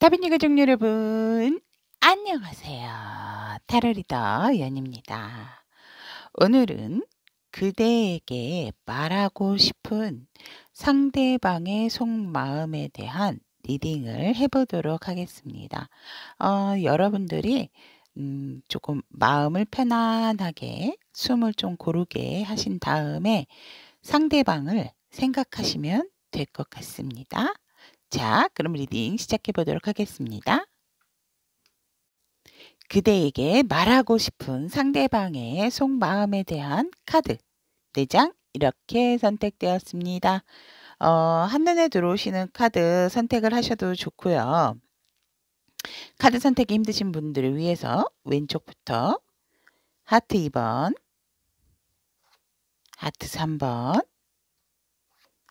다빈이 가족 여러분, 안녕하세요. 타로 리더 연입니다. 오늘은 그대에게 말하고 싶은 상대방의 속마음에 대한 리딩을 해보도록 하겠습니다. 여러분들이 조금 마음을 편안하게 숨을 좀 고르게 하신 다음에 상대방을 생각하시면 될 것 같습니다. 자, 그럼 리딩 시작해 보도록 하겠습니다. 그대에게 말하고 싶은 상대방의 속마음에 대한 카드 4장 이렇게 선택되었습니다. 한눈에 들어오시는 카드 선택을 하셔도 좋고요. 카드 선택이 힘드신 분들을 위해서 왼쪽부터 하트 2번, 하트 3번,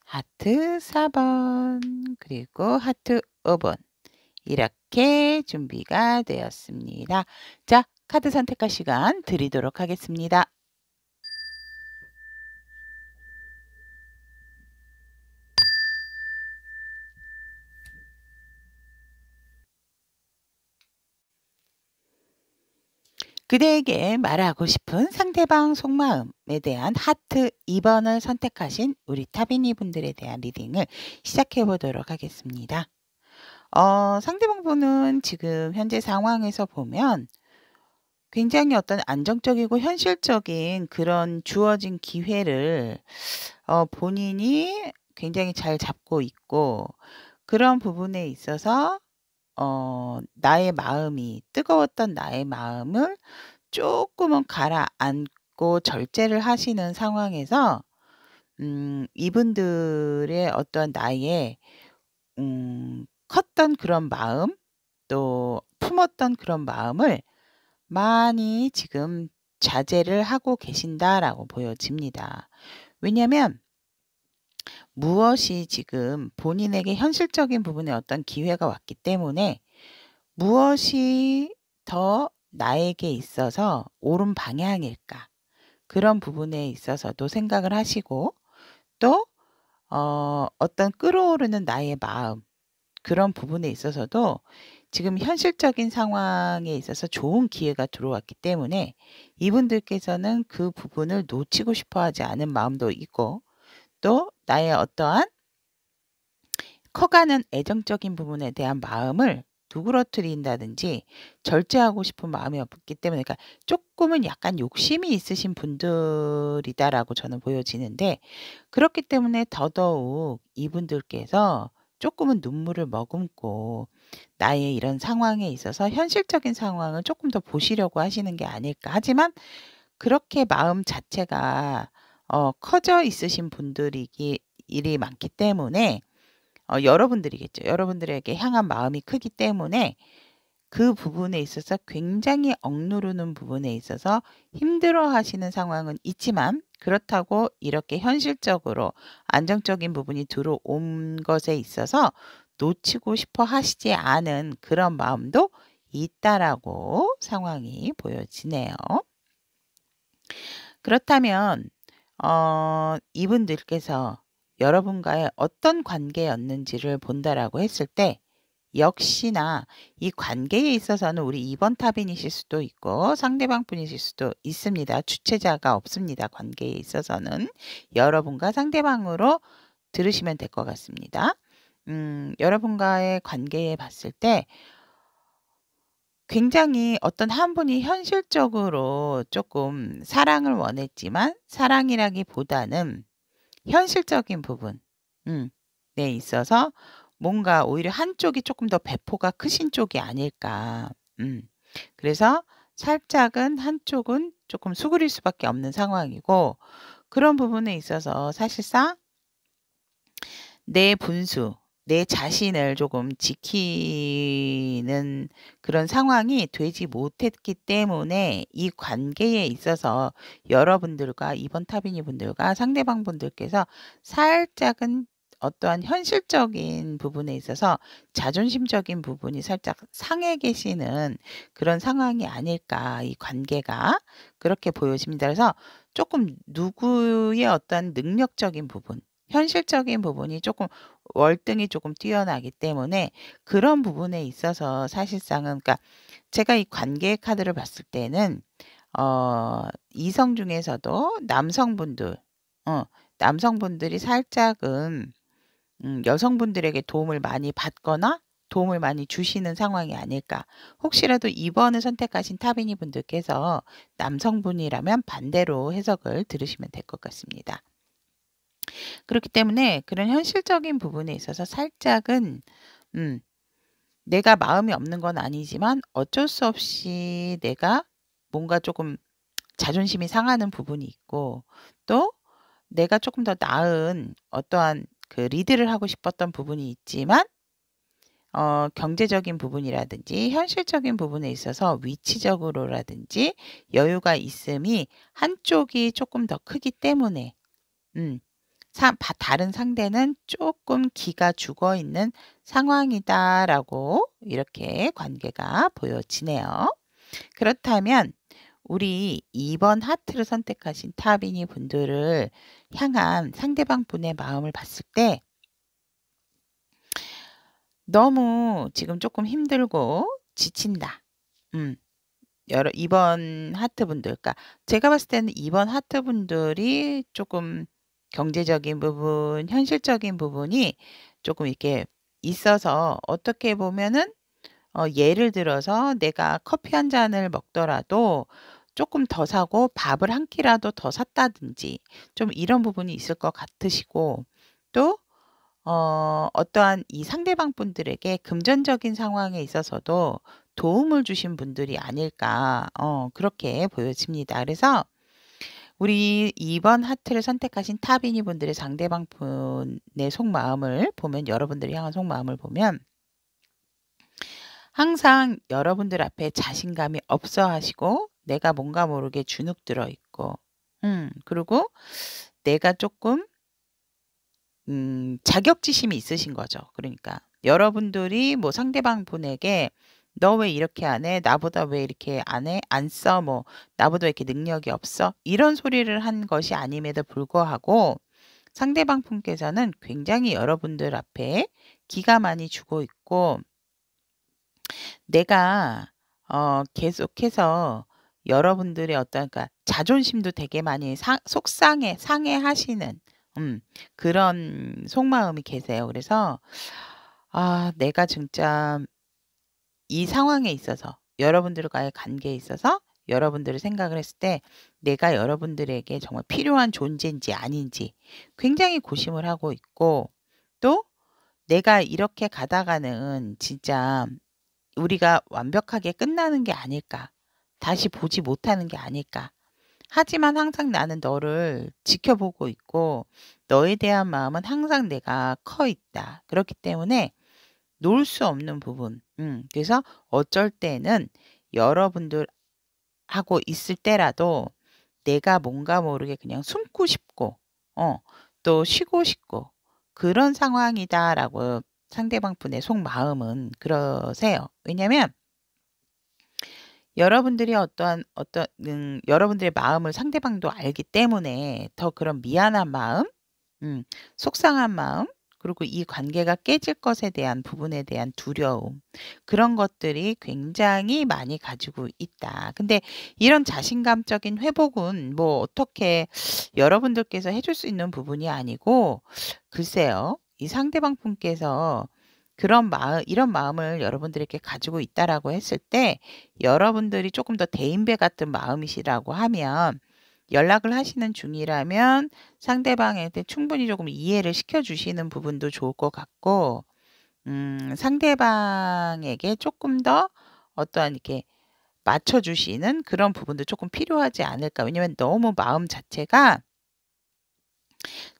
하트 4번, 그리고 하트 5번 이렇게 준비가 되었습니다. 자, 카드 선택할 시간 드리도록 하겠습니다. 그대에게 말하고 싶은 상대방 속마음에 대한 하트 2번을 선택하신 우리 타비니 분들에 대한 리딩을 시작해 보도록 하겠습니다. 상대방 분은 지금 현재 상황에서 보면 굉장히 어떤 안정적이고 현실적인 그런 주어진 기회를 본인이 굉장히 잘 잡고 있고, 그런 부분에 있어서 나의 마음이 뜨거웠던 나의 마음을 조금은 가라앉고 절제를 하시는 상황에서 이분들의 어떤 나의 컸던 그런 마음, 또 품었던 그런 마음을 많이 지금 자제를 하고 계신다라고 보여집니다. 왜냐하면 무엇이 지금 본인에게 현실적인 부분에 어떤 기회가 왔기 때문에 무엇이 더 나에게 있어서 옳은 방향일까? 그런 부분에 있어서도 생각을 하시고, 또 어떤 끌어오르는 나의 마음, 그런 부분에 있어서도 지금 현실적인 상황에 있어서 좋은 기회가 들어왔기 때문에 이분들께서는 그 부분을 놓치고 싶어 하지 않은 마음도 있고, 또 나의 어떠한 커가는 애정적인 부분에 대한 마음을 누그러뜨린다든지 절제하고 싶은 마음이 없기 때문에, 그러니까 조금은 약간 욕심이 있으신 분들이다라고 저는 보여지는데, 그렇기 때문에 더더욱 이분들께서 조금은 눈물을 머금고 나의 이런 상황에 있어서 현실적인 상황을 조금 더 보시려고 하시는 게 아닐까. 하지만 그렇게 마음 자체가 커져 있으신 분들이기 일이 많기 때문에, 여러분들이겠죠. 여러분들에게 향한 마음이 크기 때문에 그 부분에 있어서 굉장히 억누르는 부분에 있어서 힘들어하시는 상황은 있지만, 그렇다고 이렇게 현실적으로 안정적인 부분이 들어온 것에 있어서 놓치고 싶어 하시지 않은 그런 마음도 있다라고 상황이 보여지네요. 그렇다면 이분들께서 여러분과의 어떤 관계였는지를 본다라고 했을 때, 역시나 이 관계에 있어서는 우리 2번 타빈이실 수도 있고 상대방 분이실 수도 있습니다. 주체자가 없습니다. 관계에 있어서는 여러분과 상대방으로 들으시면 될 것 같습니다. 여러분과의 관계에 봤을 때 굉장히 어떤 한 분이 현실적으로 조금 사랑을 원했지만, 사랑이라기보다는 현실적인 부분 네 있어서 뭔가 오히려 한쪽이 조금 더 배포가 크신 쪽이 아닐까. 그래서 살짝은 한쪽은 조금 수그릴 수밖에 없는 상황이고, 그런 부분에 있어서 사실상 내 분수, 내 자신을 조금 지키는 그런 상황이 되지 못했기 때문에 이 관계에 있어서 여러분들과 2번 타비니 분들과 상대방 분들께서 살짝은 어떠한 현실적인 부분에 있어서 자존심적인 부분이 살짝 상해 계시는 그런 상황이 아닐까, 이 관계가. 그렇게 보여집니다. 그래서 조금 누구의 어떤 능력적인 부분, 현실적인 부분이 조금 월등히 조금 뛰어나기 때문에 그런 부분에 있어서 사실상은 그러니까 제가 이 관계의 카드를 봤을 때는 이성 중에서도 남성분들 어 남성분들이 살짝은 여성분들에게 도움을 많이 받거나 도움을 많이 주시는 상황이 아닐까. 혹시라도 2 번을 선택하신 타비니 분들께서 남성분이라면 반대로 해석을 들으시면 될 것 같습니다. 그렇기 때문에 그런 현실적인 부분에 있어서 살짝은 음 내가 마음이 없는 건 아니지만 어쩔 수 없이 내가 뭔가 조금 자존심이 상하는 부분이 있고 또 내가 조금 더 나은 어떠한 그 리드를 하고 싶었던 부분이 있지만 경제적인 부분이라든지 현실적인 부분에 있어서 위치적으로라든지 여유가 있음이 한쪽이 조금 더 크기 때문에 음 다른 상대는 조금 기가 죽어 있는 상황이다라고 이렇게 관계가 보여지네요. 그렇다면 우리 2번 하트를 선택하신 타비니 분들을 향한 상대방 분의 마음을 봤을 때 너무 지금 조금 힘들고 지친다. 음. 여러 2번 하트 분들 그러니까 제가 봤을 때는 2번 하트 분들이 조금 경제적인 부분, 현실적인 부분이 조금 이렇게 있어서 어떻게 보면은 예를 들어서 내가 커피 한 잔을 먹더라도 조금 더 사고 밥을 한 끼라도 더 샀다든지 좀 이런 부분이 있을 것 같으시고 또 어떠한 이 상대방 분들에게 금전적인 상황에 있어서도 도움을 주신 분들이 아닐까 그렇게 보여집니다. 그래서 우리 2번 하트를 선택하신 타비니 분들의 상대방 분의 속마음을 보면 여러분들이 향한 속마음을 보면 항상 여러분들 앞에 자신감이 없어 하시고 내가 뭔가 모르게 주눅 들어 있고 그리고 내가 조금 자격지심이 있으신 거죠. 그러니까 여러분들이 뭐 상대방 분에게 "너 왜 이렇게 안 해? 나보다 왜 이렇게 안 해? 안 써?" 뭐 "나보다 왜 이렇게 능력이 없어?" 이런 소리를 한 것이 아님에도 불구하고 상대방 분께서는 굉장히 여러분들 앞에 기가 많이 죽어 있고 내가 계속해서 여러분들의 어떤 그러니까 자존심도 되게 많이 상해하시는 그런 속마음이 계세요. 그래서 내가 진짜 이 상황에 있어서 여러분들과의 관계에 있어서 여러분들을 생각을 했을 때 내가 여러분들에게 정말 필요한 존재인지 아닌지 굉장히 고심을 하고 있고 또 내가 이렇게 가다가는 진짜 우리가 완벽하게 끝나는 게 아닐까. 다시 보지 못하는 게 아닐까. 하지만 항상 나는 너를 지켜보고 있고 너에 대한 마음은 항상 내가 커 있다. 그렇기 때문에 놓을 수 없는 부분. 그래서 어쩔 때는 여러분들하고 있을 때라도 내가 뭔가 모르게 그냥 숨고 싶고 어 또 쉬고 싶고 그런 상황이다라고 상대방 분의 속마음은 그러세요. 왜냐면 여러분들이 어떤 여러분들의 마음을 상대방도 알기 때문에 더 그런 미안한 마음, 속상한 마음, 그리고 이 관계가 깨질 것에 대한 부분에 대한 두려움, 그런 것들이 굉장히 많이 가지고 있다. 근데 이런 자신감적인 회복은 뭐 어떻게 여러분들께서 해줄 수 있는 부분이 아니고 글쎄요. 이 상대방 분께서 그런 마음 이런 마음을 여러분들에게 가지고 있다라고 했을 때 여러분들이 조금 더 대인배 같은 마음이시라고 하면 연락을 하시는 중이라면 상대방한테 충분히 조금 이해를 시켜 주시는 부분도 좋을 것 같고 상대방에게 조금 더 어떠한 이렇게 맞춰 주시는 그런 부분도 조금 필요하지 않을까. 왜냐면 너무 마음 자체가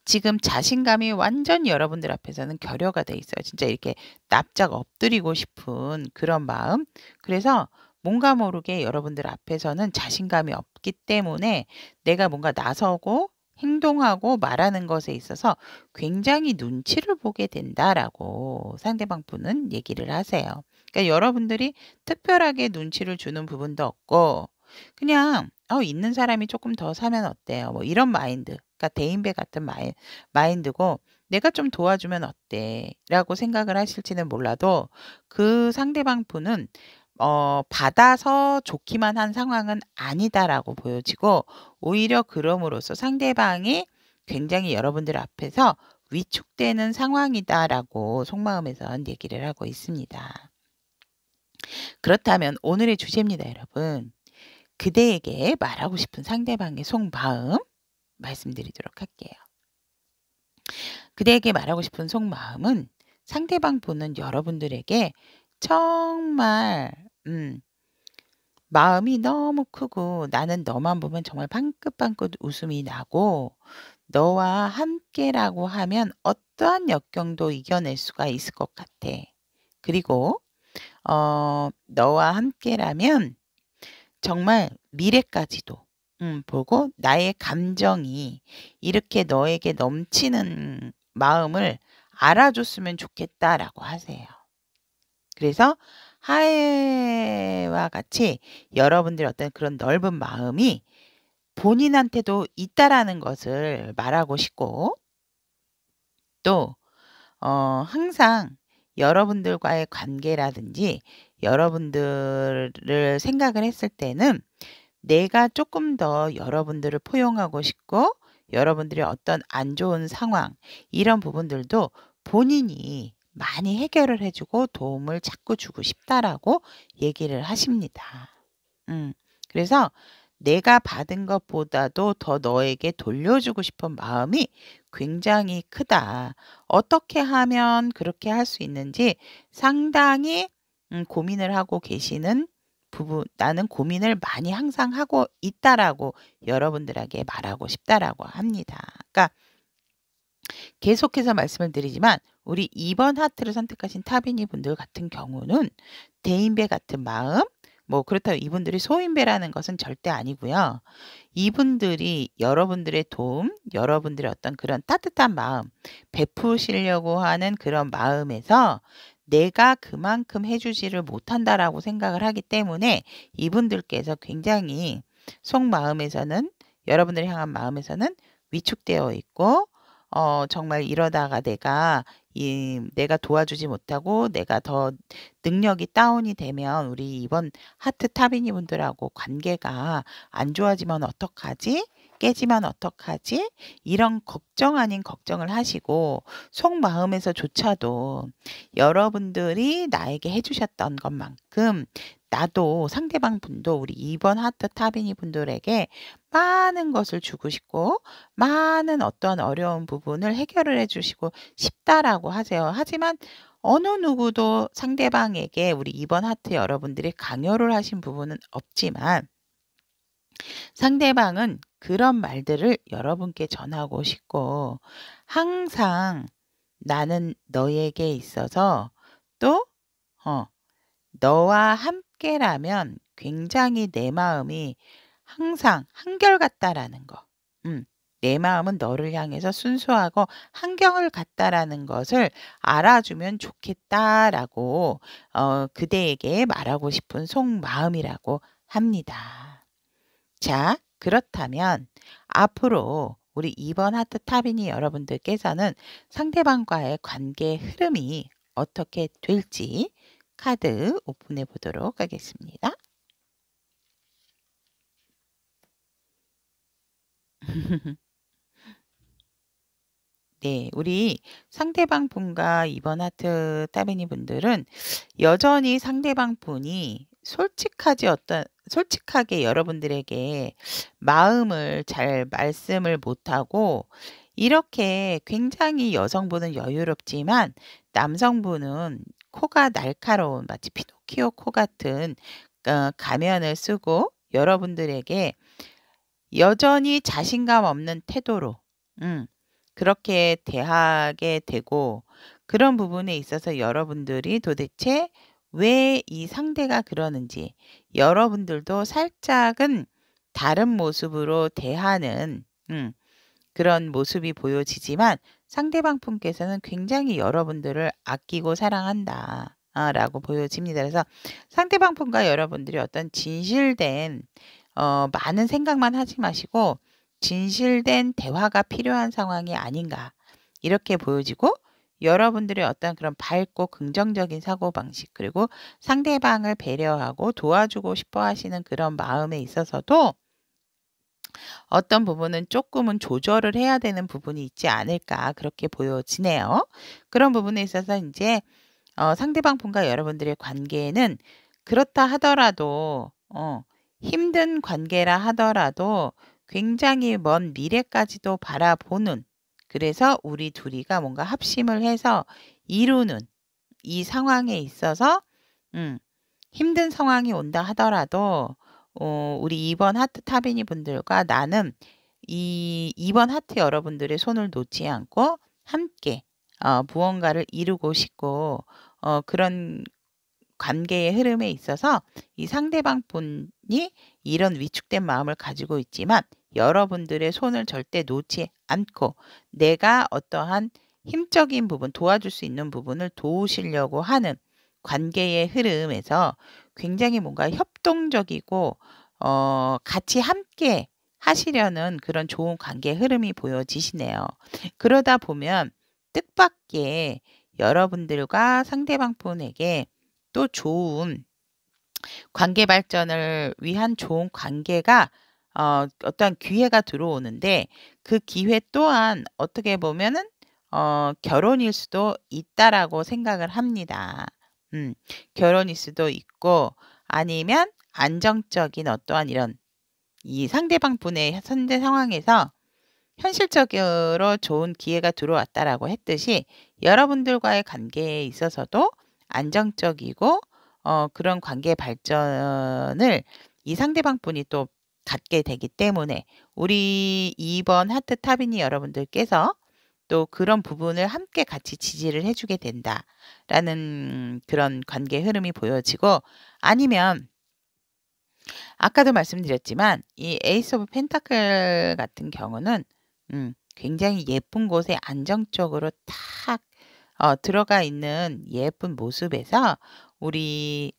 지금 자신감이 완전히 여러분들 앞에서는 결여가 돼 있어요. 진짜 이렇게 납작 엎드리고 싶은 그런 마음. 그래서 뭔가 모르게 여러분들 앞에서는 자신감이 없기 때문에 내가 뭔가 나서고 행동하고 말하는 것에 있어서 굉장히 눈치를 보게 된다라고 상대방 분은 얘기를 하세요. 그러니까 여러분들이 특별하게 눈치를 주는 부분도 없고 그냥 있는 사람이 조금 더 사면 어때요? 뭐 이런 마인드. 그러니까 대인배 같은 마인드고 '내가 좀 도와주면 어때?'라고 생각을 하실지는 몰라도 그 상대방 분은 받아서 좋기만 한 상황은 아니다라고 보여지고, 오히려 그럼으로써 상대방이 굉장히 여러분들 앞에서 위축되는 상황이다라고 속마음에선 얘기를 하고 있습니다. 그렇다면 오늘의 주제입니다, 여러분. 그대에게 말하고 싶은 상대방의 속마음 말씀드리도록 할게요. 그대에게 말하고 싶은 속마음은, 상대방 분은 여러분들에게 정말 마음이 너무 크고 나는 너만 보면 정말 방긋방긋 웃음이 나고 너와 함께라고 하면 어떠한 역경도 이겨낼 수가 있을 것 같아. 그리고 너와 함께라면 정말 미래까지도 보고 나의 감정이 이렇게 너에게 넘치는 마음을 알아줬으면 좋겠다라고 하세요. 그래서 하해와 같이 여러분들의 어떤 그런 넓은 마음이 본인한테도 있다라는 것을 말하고 싶고, 또 항상 여러분들과의 관계라든지 여러분들을 생각을 했을 때는 내가 조금 더 여러분들을 포용하고 싶고, 여러분들의 어떤 안 좋은 상황 이런 부분들도 본인이 많이 해결을 해 주고 도움을 자꾸 주고 싶다라고 얘기를 하십니다. 음. 그래서 내가 받은 것보다도 더 너에게 돌려주고 싶은 마음이 굉장히 크다. 어떻게 하면 그렇게 할 수 있는지 상당히 고민을 하고 계시는 부분, 나는 고민을 많이 항상 하고 있다라고 여러분들에게 말하고 싶다라고 합니다. 그러니까 계속해서 말씀을 드리지만 우리 2번 하트를 선택하신 타비니 분들 같은 경우는 대인배 같은 마음, 뭐 그렇다고 이분들이 소인배라는 것은 절대 아니고요. 이분들이 여러분들의 도움, 여러분들의 어떤 그런 따뜻한 마음, 베푸시려고 하는 그런 마음에서 내가 그만큼 해주지를 못한다라고 생각을 하기 때문에 이분들께서 굉장히 속마음에서는, 여러분들을 향한 마음에서는 위축되어 있고, 정말 이러다가 내가 도와주지 못하고 내가 더 능력이 다운이 되면 우리 이번 하트 타비니 분들하고 관계가 안 좋아지면 어떡하지? 깨지면 어떡하지? 이런 걱정 아닌 걱정을 하시고, 속마음에서조차도 여러분들이 나에게 해주셨던 것만큼 나도 상대방 분도 우리 2번 하트 타비니 분들에게 많은 것을 주고 싶고 많은 어떤 어려운 부분을 해결을 해 주시고 싶다라고 하세요. 하지만 어느 누구도 상대방에게 우리 2번 하트 여러분들이 강요를 하신 부분은 없지만 상대방은 그런 말들을 여러분께 전하고 싶고, 항상 나는 너에게 있어서 또 너와 함께라면 굉장히 내 마음이 항상 한결같다라는 거. 내 마음은 너를 향해서 순수하고 한결같다라는 것을 알아주면 좋겠다라고 그대에게 말하고 싶은 속마음이라고 합니다. 자, 그렇다면 앞으로 우리 2번 하트 타비니 여러분들께서는 상대방과의 관계 흐름이 어떻게 될지 카드 오픈해 보도록 하겠습니다. 네, 우리 상대방 분과 2번 하트 따비니 분들은 여전히 상대방 분이 솔직하게 여러분들에게 마음을 잘 말씀을 못하고, 이렇게 굉장히 여성분은 여유롭지만 남성분은 코가 날카로운 마치 피노키오 코 같은 가면을 쓰고 여러분들에게 여전히 자신감 없는 태도로 그렇게 대하게 되고, 그런 부분에 있어서 여러분들이 도대체 왜 이 상대가 그러는지 여러분들도 살짝은 다른 모습으로 대하는 그런 모습이 보여지지만 상대방 분께서는 굉장히 여러분들을 아끼고 사랑한다. 라고 보여집니다. 그래서 상대방 분과 여러분들이 어떤 진실된 많은 생각만 하지 마시고 진실된 대화가 필요한 상황이 아닌가 이렇게 보여지고 여러분들의 어떤 그런 밝고 긍정적인 사고방식 그리고 상대방을 배려하고 도와주고 싶어 하시는 그런 마음에 있어서도 어떤 부분은 조금은 조절을 해야 되는 부분이 있지 않을까 그렇게 보여지네요. 그런 부분에 있어서 이제 상대방 분과 여러분들의 관계는 그렇다 하더라도 힘든 관계라 하더라도 굉장히 먼 미래까지도 바라보는 그래서 우리 둘이가 뭔가 합심을 해서 이루는 이 상황에 있어서 음 힘든 상황이 온다 하더라도 우리 2번 하트 타비니 분들과 나는 이 2번 하트 여러분들의 손을 놓지 않고 함께 무언가를 이루고 싶고 그런 관계의 흐름에 있어서 이 상대방 분이 이런 위축된 마음을 가지고 있지만 여러분들의 손을 절대 놓지 않고 내가 어떠한 힘적인 부분, 도와줄 수 있는 부분을 도우시려고 하는 관계의 흐름에서 굉장히 뭔가 협동적이고 같이 함께 하시려는 그런 좋은 관계 흐름이 보여지시네요. 그러다 보면 뜻밖의 여러분들과 상대방 분에게 또 좋은 관계 발전을 위한 좋은 관계가 어떠한 기회가 들어오는데 그 기회 또한 어떻게 보면은 결혼일 수도 있다라고 생각을 합니다. 결혼일 수도 있고 아니면 안정적인 어떠한 이런 이 상대방 분의 현재 상황에서 현실적으로 좋은 기회가 들어왔다라고 했듯이 여러분들과의 관계에 있어서도 안정적이고 그런 관계 발전을 이 상대방 분이 또 갖게 되기 때문에 우리 2번 하트 타비니 여러분들께서 또 그런 부분을 함께 같이 지지를 해 주게 된다라는 그런 관계 흐름이 보여지고 아니면 아까도 말씀드렸지만 이 에이스 오브 펜타클 같은 경우는 굉장히 예쁜 곳에 안정적으로 탁 들어가 있는 예쁜 모습에서 우리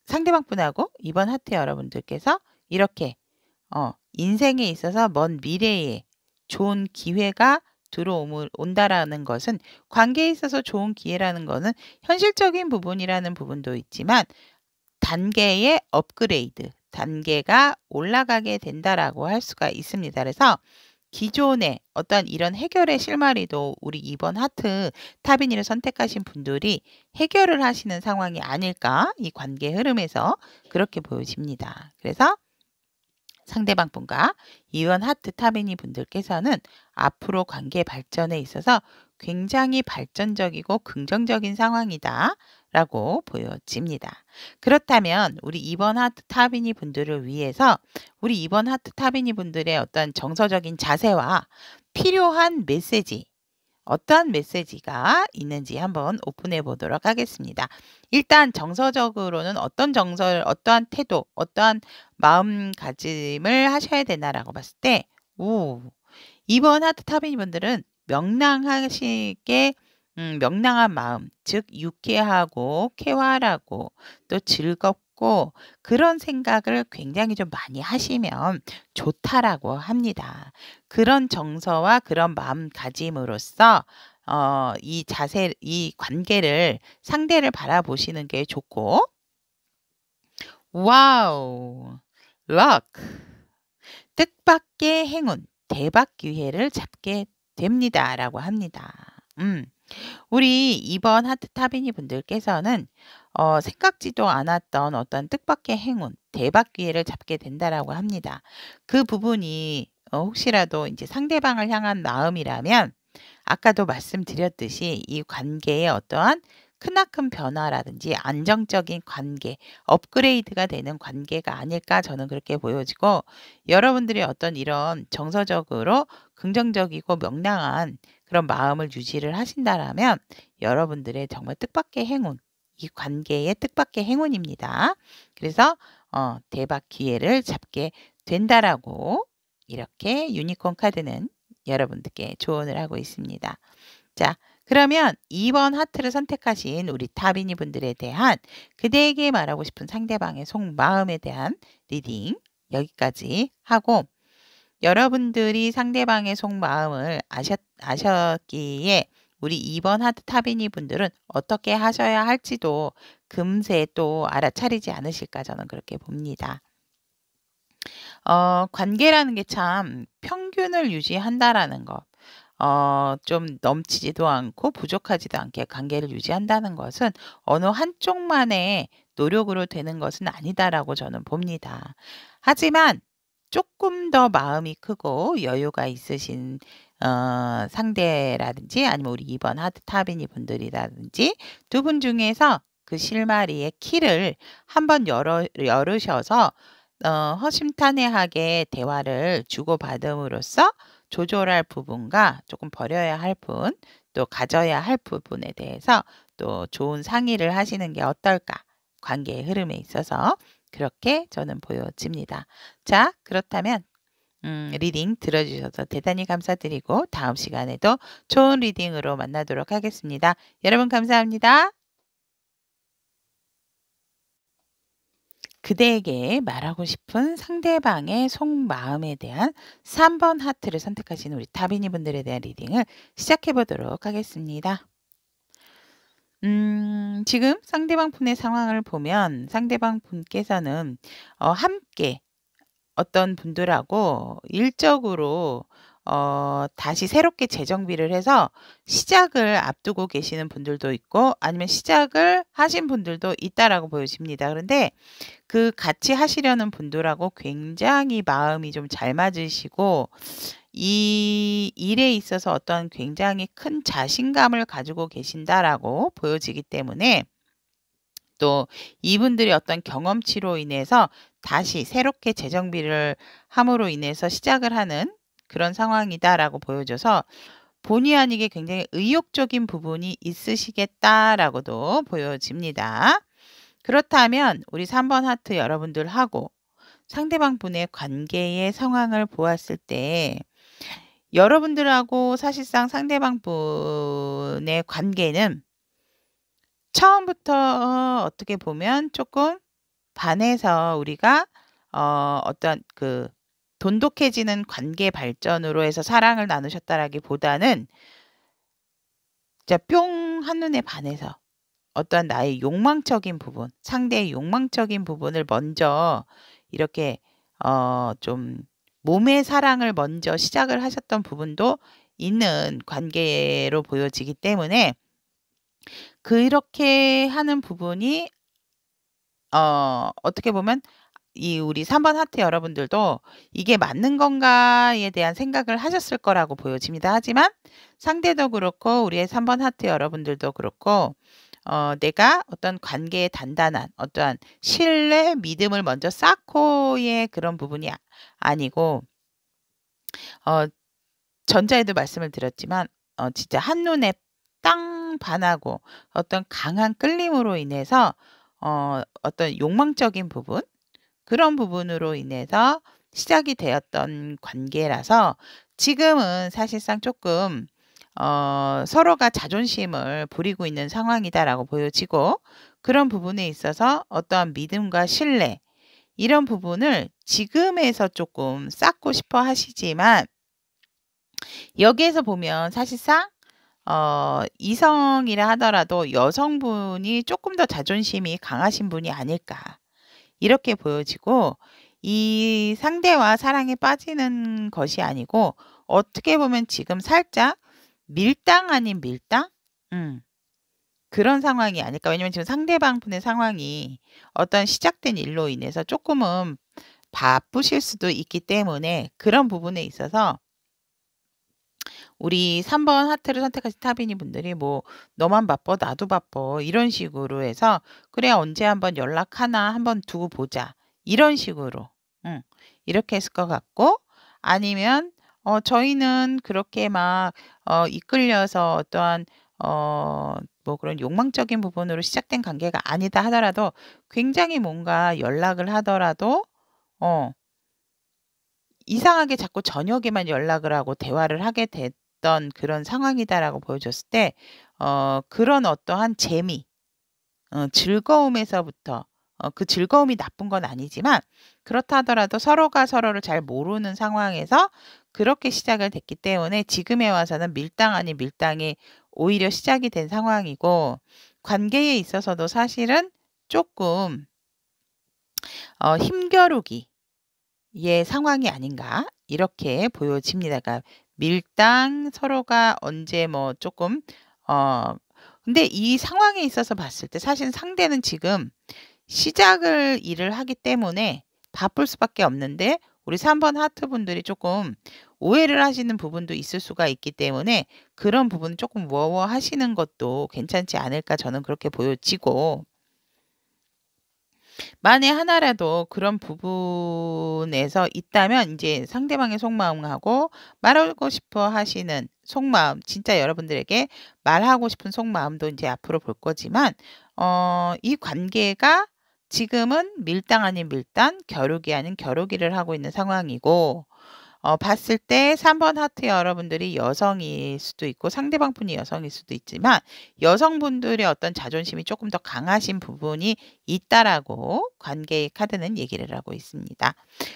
상대방 분하고 2번 하트 여러분들께서 이렇게 인생에 있어서 먼 미래에 좋은 기회가 온다라는 것은 관계에 있어서 좋은 기회라는 거는 현실적인 부분이라는 부분도 있지만 단계의 업그레이드, 단계가 올라가게 된다라고 할 수가 있습니다. 그래서 기존의 어떤 이런 해결의 실마리도 우리 2번 하트 타비니를 선택하신 분들이 해결을 하시는 상황이 아닐까 이 관계 흐름에서 그렇게 보여집니다. 그래서 상대방 분과 2번 하트 타비니 분들께서는 앞으로 관계 발전에 있어서 굉장히 발전적이고 긍정적인 상황이다 라고 보여집니다. 그렇다면 우리 2번 하트 타비니 분들을 위해서 우리 2번 하트 타비니 분들의 어떤 정서적인 자세와 필요한 메시지 어떠한 메시지가 있는지 한번 오픈해 보도록 하겠습니다. 일단 정서적으로는 어떠한 태도, 어떠한 마음가짐을 하셔야 되나라고 봤을 때, 2번 하트 타비니 분들은 명랑한 마음, 즉 유쾌하고 쾌활하고 또 즐겁고 그런 생각을 굉장히 좀 많이 하시면 좋다라고 합니다. 그런 정서와 그런 마음가짐으로써 이 관계를 상대를 바라보시는 게 좋고 와우! 럭! 뜻밖의 행운, 대박 기회를 잡게 됩니다라고 합니다. 우리 2번 하트 타비니 분들께서는 생각지도 않았던 어떤 뜻밖의 행운, 대박 기회를 잡게 된다라고 합니다. 그 부분이 혹시라도 이제 상대방을 향한 마음이라면 아까도 말씀드렸듯이 이 관계에 어떠한 크나큰 변화라든지 안정적인 관계, 업그레이드가 되는 관계가 아닐까 저는 그렇게 보여지고 여러분들이 어떤 이런 정서적으로 긍정적이고 명랑한 그런 마음을 유지를 하신다라면 여러분들의 정말 뜻밖의 행운, 이 관계의 뜻밖의 행운입니다. 그래서 대박 기회를 잡게 된다라고 이렇게 유니콘 카드는 여러분들께 조언을 하고 있습니다. 자, 그러면 2번 하트를 선택하신 우리 타비니 분들에 대한 그대에게 말하고 싶은 상대방의 속마음에 대한 리딩 여기까지 하고, 여러분들이 상대방의 속마음을 아셨기에 우리 2번 하트 타비니 분들은 어떻게 하셔야 할지도 금세 또 알아차리지 않으실까 저는 그렇게 봅니다. 관계라는 게 참 평균을 유지한다라는 것. 좀 넘치지도 않고 부족하지도 않게 관계를 유지한다는 것은 어느 한쪽만의 노력으로 되는 것은 아니다라고 저는 봅니다. 하지만 조금 더 마음이 크고 여유가 있으신 상대라든지 아니면 우리 2번 하트 타비니 분들이라든지 두 분 중에서 그 실마리의 키를 한번 열으셔서 허심탄회하게 대화를 주고받음으로써 조절할 부분과 조금 버려야 할 부분, 또 가져야 할 부분에 대해서 또 좋은 상의를 하시는 게 어떨까? 관계의 흐름에 있어서 그렇게 저는 보여집니다. 자, 그렇다면 리딩 들어주셔서 대단히 감사드리고 다음 시간에도 좋은 리딩으로 만나도록 하겠습니다. 여러분 감사합니다. 그대에게 말하고 싶은 상대방의 속마음에 대한 3번 하트를 선택하신 우리 타비니 분들에 대한 리딩을 시작해 보도록 하겠습니다. 지금 상대방 분의 상황을 보면 상대방 분께서는 함께 어떤 분들하고 일적으로 다시 새롭게 재정비를 해서 시작을 앞두고 계시는 분들도 있고 아니면 시작을 하신 분들도 있다라고 보여집니다. 그런데 그 같이 하시려는 분들하고 굉장히 마음이 좀 잘 맞으시고 이 일에 있어서 어떤 굉장히 큰 자신감을 가지고 계신다라고 보여지기 때문에 또 이분들의 어떤 경험치로 인해서 다시 새롭게 재정비를 함으로 인해서 시작을 하는 그런 상황이다라고 보여져서 본의 아니게 굉장히 의욕적인 부분이 있으시겠다라고도 보여집니다. 그렇다면 우리 3번 하트 여러분들하고 상대방 분의 관계의 상황을 보았을 때 여러분들하고 사실상 상대방 분의 관계는 처음부터 어떻게 보면 조금 반해서 우리가 어떤 그 돈독해지는 관계 발전으로 해서 사랑을 나누셨다라기보다는 진짜 뿅 한눈에 반해서 어떠한 나의 욕망적인 부분, 상대의 욕망적인 부분을 먼저 이렇게 좀 몸의 사랑을 먼저 시작을 하셨던 부분도 있는 관계로 보여지기 때문에 그렇게 하는 부분이 어떻게 보면 이 우리 3번 하트 여러분들도 '이게 맞는 건가.'에 대한 생각을 하셨을 거라고 보여집니다. 하지만 상대도 그렇고 우리의 3번 하트 여러분들도 그렇고 내가 어떤 관계에 단단한 어떠한 신뢰, 믿음을 먼저 쌓고의 그런 부분이 아니고 전자에도 말씀을 드렸지만 진짜 한눈에 땅 반하고 어떤 강한 끌림으로 인해서 어떤 욕망적인 부분 그런 부분으로 인해서 시작이 되었던 관계라서 지금은 사실상 조금 서로가 자존심을 부리고 있는 상황이다라고 보여지고 그런 부분에 있어서 어떠한 믿음과 신뢰 이런 부분을 지금에서 조금 쌓고 싶어 하시지만 여기에서 보면 사실상 이성이라 하더라도 여성분이 조금 더 자존심이 강하신 분이 아닐까 이렇게 보여지고 이 상대와 사랑에 빠지는 것이 아니고 어떻게 보면 지금 살짝 밀당 아닌 밀당? 그런 상황이 아닐까. 왜냐면 지금 상대방 분의 상황이 어떤 시작된 일로 인해서 조금은 바쁘실 수도 있기 때문에 그런 부분에 있어서 우리 3번 하트를 선택하신 타비니 분들이 뭐 "너만 바빠. 나도 바빠." 이런 식으로 해서 "그래 언제 한번 연락하나. 한번 두고 보자." 이런 식으로 이렇게 했을 것 같고 아니면 저희는 그렇게 막 이끌려서 어떠한 뭐 그런 욕망적인 부분으로 시작된 관계가 아니다 하더라도 굉장히 뭔가 연락을 하더라도 이상하게 자꾸 저녁에만 연락을 하고 대화를 하게 있던 그런 상황이다라고 보여줬을 때 그런 어떠한 재미, 즐거움에서부터 그 즐거움이 나쁜 건 아니지만 그렇다 하더라도 서로가 서로를 잘 모르는 상황에서 그렇게 시작을 됐기 때문에 지금에 와서는 밀당 아닌 밀당이 오히려 시작이 된 상황이고 관계에 있어서도 사실은 조금 힘겨루기의 상황이 아닌가 이렇게 보여집니다. 그러니까 밀당 서로가 언제 뭐 조금 근데 이 상황에 있어서 봤을 때 사실 상대는 지금 시작을 일을 하기 때문에 바쁠 수밖에 없는데 우리 3번 하트 분들이 조금 오해를 하시는 부분도 있을 수가 있기 때문에 그런 부분 조금 워워하시는 것도 괜찮지 않을까 저는 그렇게 보여지고 만에 하나라도 그런 부분에서 있다면 이제 상대방의 속마음하고 말하고 싶어 하시는 속마음 진짜 여러분들에게 말하고 싶은 속마음도 이제 앞으로 볼 거지만 이 관계가 지금은 밀당 아닌 밀당, 겨루기 아닌 겨루기를 하고 있는 상황이고 봤을 때 3번 하트 여러분들이 여성일 수도 있고 상대방 분이 여성일 수도 있지만 여성분들의 어떤 자존심이 조금 더 강하신 부분이 있다라고 관계의 카드는 얘기를 하고 있습니다.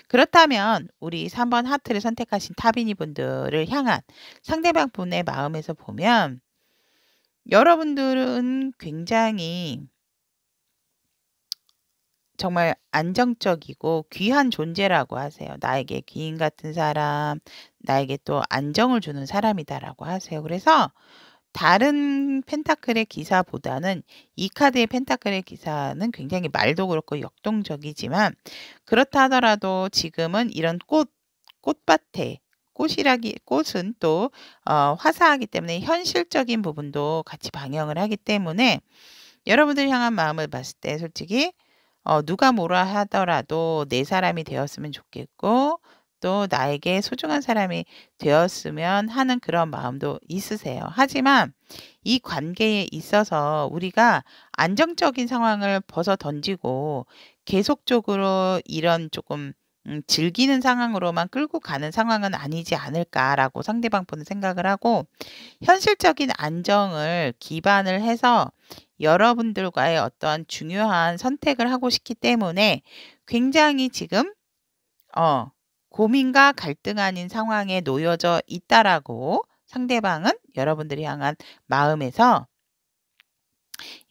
그렇다면 우리 3번 하트를 선택하신 타비니 분들을 향한 상대방 분의 마음에서 보면 여러분들은 굉장히 정말 안정적이고 귀한 존재라고 하세요. 나에게 귀인 같은 사람, 나에게 또 안정을 주는 사람이다라고 하세요. 그래서 다른 펜타클의 기사보다는 이 카드의 펜타클의 기사는 굉장히 말도 그렇고 역동적이지만 그렇다 하더라도 지금은 이런 꽃밭에 꽃은 또 화사하기 때문에 현실적인 부분도 같이 방영을 하기 때문에 여러분들 향한 마음을 봤을 때 솔직히 누가 뭐라 하더라도 내 사람이 되었으면 좋겠고 또 나에게 소중한 사람이 되었으면 하는 그런 마음도 있으세요. 하지만 이 관계에 있어서 우리가 안정적인 상황을 벗어 던지고 계속적으로 이런 조금 즐기는 상황으로만 끌고 가는 상황은 아니지 않을까라고 상대방 분은 생각을 하고 현실적인 안정을 기반을 해서 여러분들과의 어떤 중요한 선택을 하고 싶기 때문에 굉장히 지금 고민과 갈등 아닌 상황에 놓여져 있다라고 상대방은 여러분들이 향한 마음에서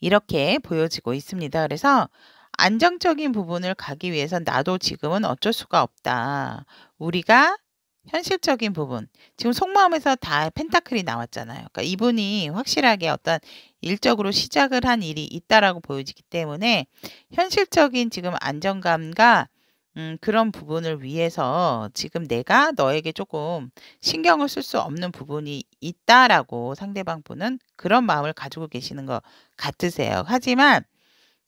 이렇게 보여지고 있습니다. 그래서 안정적인 부분을 가기 위해서 나도 지금은 어쩔 수가 없다. 우리가 현실적인 부분. 지금 속마음에서 다 펜타클이 나왔잖아요. 그러니까 이분이 확실하게 어떤 일적으로 시작을 한 일이 있다라고 보여지기 때문에 현실적인 지금 안정감과 그런 부분을 위해서 지금 내가 너에게 조금 신경을 쓸 수 없는 부분이 있다라고 상대방 분은 그런 마음을 가지고 계시는 것 같으세요. 하지만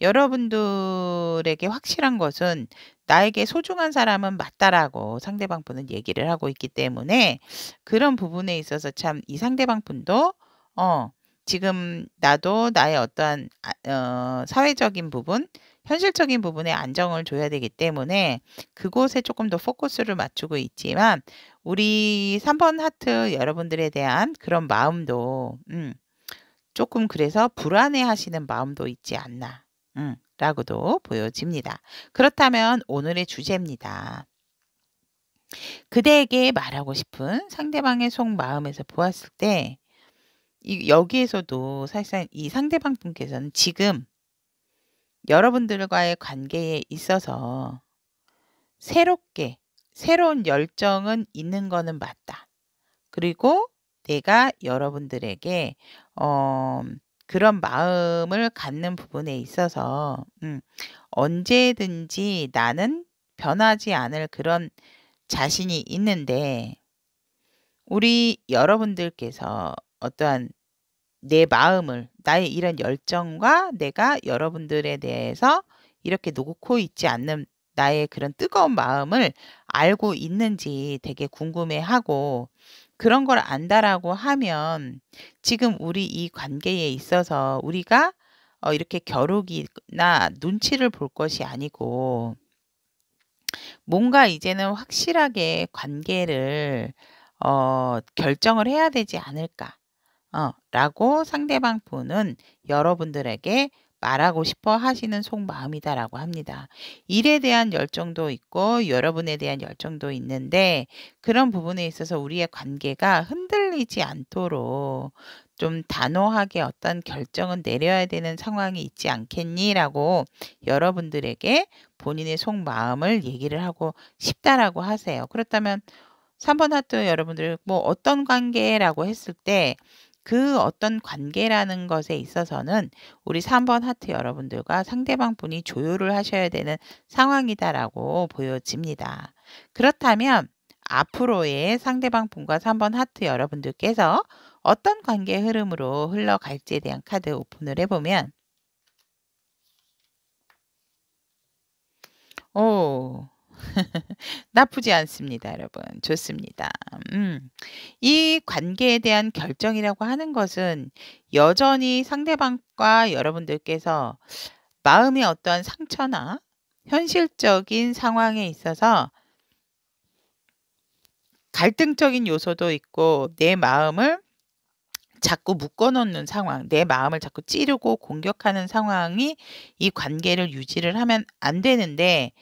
여러분들에게 확실한 것은 나에게 소중한 사람은 맞다라고 상대방 분은 얘기를 하고 있기 때문에 그런 부분에 있어서 참 이 상대방 분도 지금 나도 나의 어떠한 사회적인 부분, 현실적인 부분에 안정을 줘야 되기 때문에 그곳에 조금 더 포커스를 맞추고 있지만 우리 3번 하트 여러분들에 대한 그런 마음도 조금 그래서 불안해하시는 마음도 있지 않나 라고도 보여집니다. 그렇다면 오늘의 주제입니다. 그대에게 말하고 싶은 상대방의 속마음에서 보았을 때 여기에서도 사실상 이 상대방 분께서는 지금 여러분들과의 관계에 있어서 새로운 열정은 있는 거는 맞다. 그리고 내가 여러분들에게 그런 마음을 갖는 부분에 있어서 언제든지 나는 변하지 않을 그런 자신이 있는데 우리 여러분들께서 어떠한 내 마음을 나의 이런 열정과 내가 여러분들에 대해서 이렇게 놓고 있지 않는 나의 그런 뜨거운 마음을 알고 있는지 되게 궁금해하고 그런 걸 안다라고 하면 지금 우리 이 관계에 있어서 우리가 이렇게 겨루기나 눈치를 볼 것이 아니고 뭔가 이제는 확실하게 관계를 결정을 해야 되지 않을까. 라고 상대방 분은 여러분들에게 말하고 싶어 하시는 속마음이다라고 합니다. 일에 대한 열정도 있고 여러분에 대한 열정도 있는데 그런 부분에 있어서 우리의 관계가 흔들리지 않도록 좀 단호하게 어떤 결정은 내려야 되는 상황이 있지 않겠니라고 여러분들에게 본인의 속마음을 얘기를 하고 싶다라고 하세요. 그렇다면 3번 하트 여러분들 뭐 어떤 관계라고 했을 때 그 어떤 관계라는 것에 있어서는 우리 3번 하트 여러분들과 상대방 분이 조율을 하셔야 되는 상황이다라고 보여집니다. 그렇다면 앞으로의 상대방 분과 3번 하트 여러분들께서 어떤 관계 흐름으로 흘러갈지에 대한 카드 오픈을 해보면 오 나쁘지 않습니다, 여러분. 좋습니다. 이 관계에 대한 결정이라고 하는 것은 여전히 상대방과 여러분들께서 마음의 어떠한 상처나 현실적인 상황에 있어서 갈등적인 요소도 있고 내 마음을 자꾸 묶어 놓는 상황, 내 마음을 자꾸 찌르고 공격하는 상황이 이 관계를 유지를 하면 안 되는데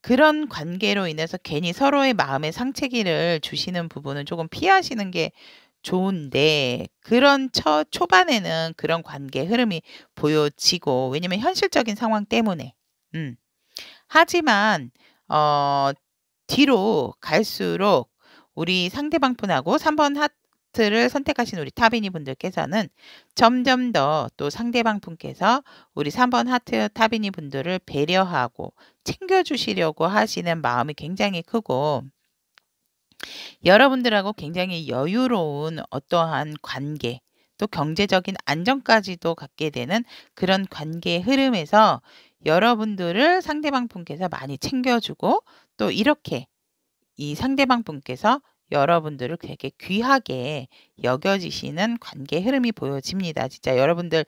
그런 관계로 인해서 괜히 서로의 마음에 상처기를 주시는 부분은 조금 피하시는 게 좋은데 그런 초반에는 그런 관계 흐름이 보여지고 왜냐면 현실적인 상황 때문에. 하지만 뒤로 갈수록 우리 상대방 분하고 3번 하트를 선택하신 우리 타비니 분들께서는 점점 더 또 상대방 분께서 우리 3번 하트 타비니 분들을 배려하고 챙겨주시려고 하시는 마음이 굉장히 크고 여러분들하고 굉장히 여유로운 어떠한 관계 또 경제적인 안정까지도 갖게 되는 그런 관계의 흐름에서 여러분들을 상대방 분께서 많이 챙겨주고 또 이렇게 이 상대방 분께서 여러분들을 되게 귀하게 여겨지시는 관계 흐름이 보여집니다. 진짜 여러분들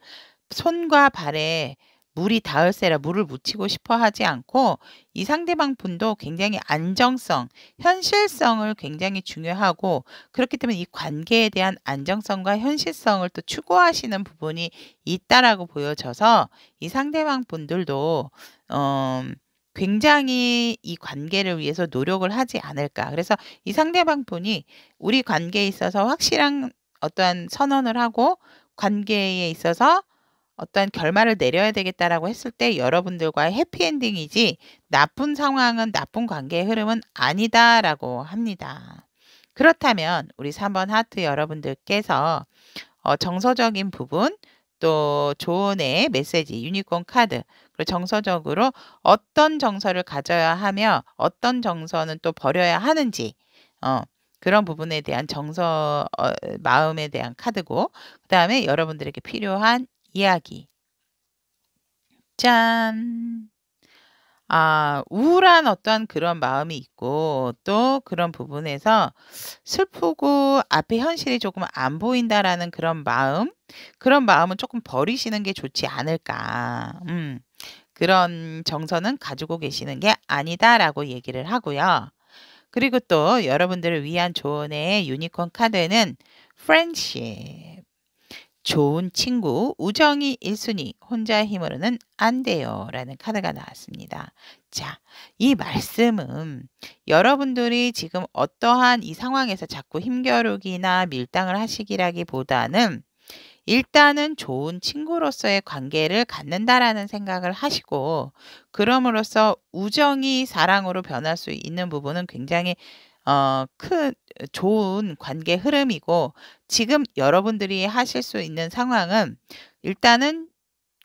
손과 발에 물이 닿을세라 물을 묻히고 싶어 하지 않고 이 상대방 분도 굉장히 안정성, 현실성을 굉장히 중요하고 그렇기 때문에 이 관계에 대한 안정성과 현실성을 또 추구하시는 부분이 있다라고 보여져서 이 상대방 분들도 굉장히 이 관계를 위해서 노력을 하지 않을까. 그래서 이 상대방 분이 우리 관계에 있어서 확실한 어떠한 선언을 하고 관계에 있어서 어떤 결말을 내려야 되겠다라고 했을 때 여러분들과의 해피엔딩이지 나쁜 상황은 나쁜 관계의 흐름은 아니다라고 합니다. 그렇다면 우리 3번 하트 여러분들께서 정서적인 부분 또 조언의 메시지 유니콘 카드 그리고 정서적으로 어떤 정서를 가져야 하며 어떤 정서는 또 버려야 하는지 그런 부분에 대한 정서 마음에 대한 카드고 그 다음에 여러분들에게 필요한 이야기. 짠. 우울한 어떤 그런 마음이 있고 또 그런 부분에서 슬프고 앞에 현실이 조금 안 보인다라는 그런 마음은 조금 버리시는 게 좋지 않을까. 그런 정서는 가지고 계시는 게 아니다라고 얘기를 하고요. 그리고 또 여러분들을 위한 조언의 유니콘 카드는 friendship. 좋은 친구, 우정이 1순위, 혼자 힘으로는 안 돼요. 라는 카드가 나왔습니다. 자, 이 말씀은 여러분들이 지금 어떠한 이 상황에서 자꾸 힘겨루기나 밀당을 하시기라기보다는 일단은 좋은 친구로서의 관계를 갖는다라는 생각을 하시고 그럼으로써 우정이 사랑으로 변할 수 있는 부분은 굉장히 좋은 관계 흐름이고 지금 여러분들이 하실 수 있는 상황은 일단은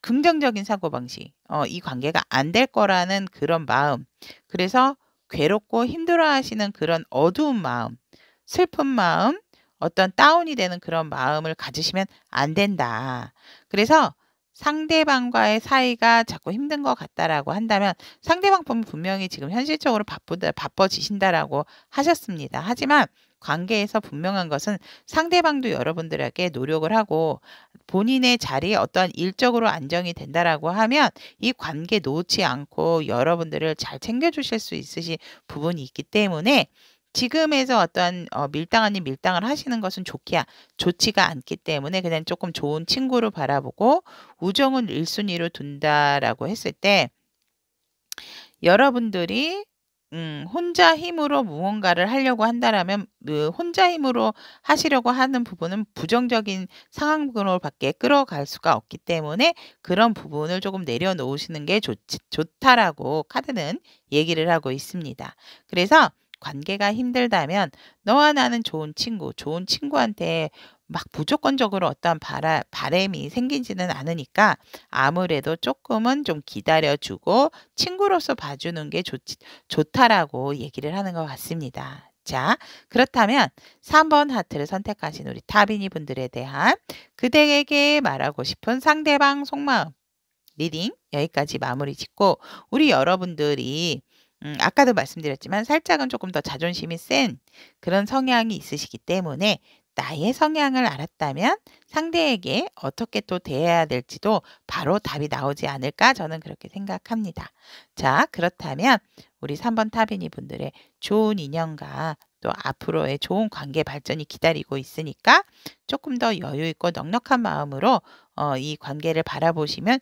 긍정적인 사고방식 이 관계가 안 될 거라는 그런 마음 그래서 괴롭고 힘들어하시는 그런 어두운 마음 슬픈 마음 어떤 다운이 되는 그런 마음을 가지시면 안 된다. 그래서 상대방과의 사이가 자꾸 힘든 것 같다라고 한다면 상대방 보면 분명히 지금 현실적으로 바빠지신다라고 하셨습니다. 하지만 관계에서 분명한 것은 상대방도 여러분들에게 노력을 하고 본인의 자리에 어떠한 일적으로 안정이 된다라고 하면 이 관계 놓지 않고 여러분들을 잘 챙겨주실 수 있으신 부분이 있기 때문에 지금에서 어떤 밀당 아닌 밀당을 하시는 것은 좋지가 않기 때문에 그냥 조금 좋은 친구로 바라보고 우정은 1순위로 둔다라고 했을 때 여러분들이 혼자 힘으로 무언가를 하려고 한다라면 그 혼자 힘으로 하시려고 하는 부분은 부정적인 상황으로 밖에 끌어갈 수가 없기 때문에 그런 부분을 조금 내려놓으시는 게 좋다라고 카드는 얘기를 하고 있습니다. 그래서 관계가 힘들다면 너와 나는 좋은 친구한테 막 무조건적으로 어떠한 바램이 생기지는 않으니까 아무래도 조금은 좀 기다려주고 친구로서 봐주는 게 좋다라고 얘기를 하는 것 같습니다. 자, 그렇다면 3번 하트를 선택하신 우리 타비니 분들에 대한 그대에게 말하고 싶은 상대방 속마음 리딩 여기까지 마무리 짓고 우리 여러분들이 아까도 말씀드렸지만 살짝은 조금 더 자존심이 센 그런 성향이 있으시기 때문에 나의 성향을 알았다면 상대에게 어떻게 또 대해야 될지도 바로 답이 나오지 않을까 저는 그렇게 생각합니다. 자, 그렇다면 우리 3번 타비니 분들의 좋은 인연과 또 앞으로의 좋은 관계 발전이 기다리고 있으니까 조금 더 여유 있고 넉넉한 마음으로 이 관계를 바라보시면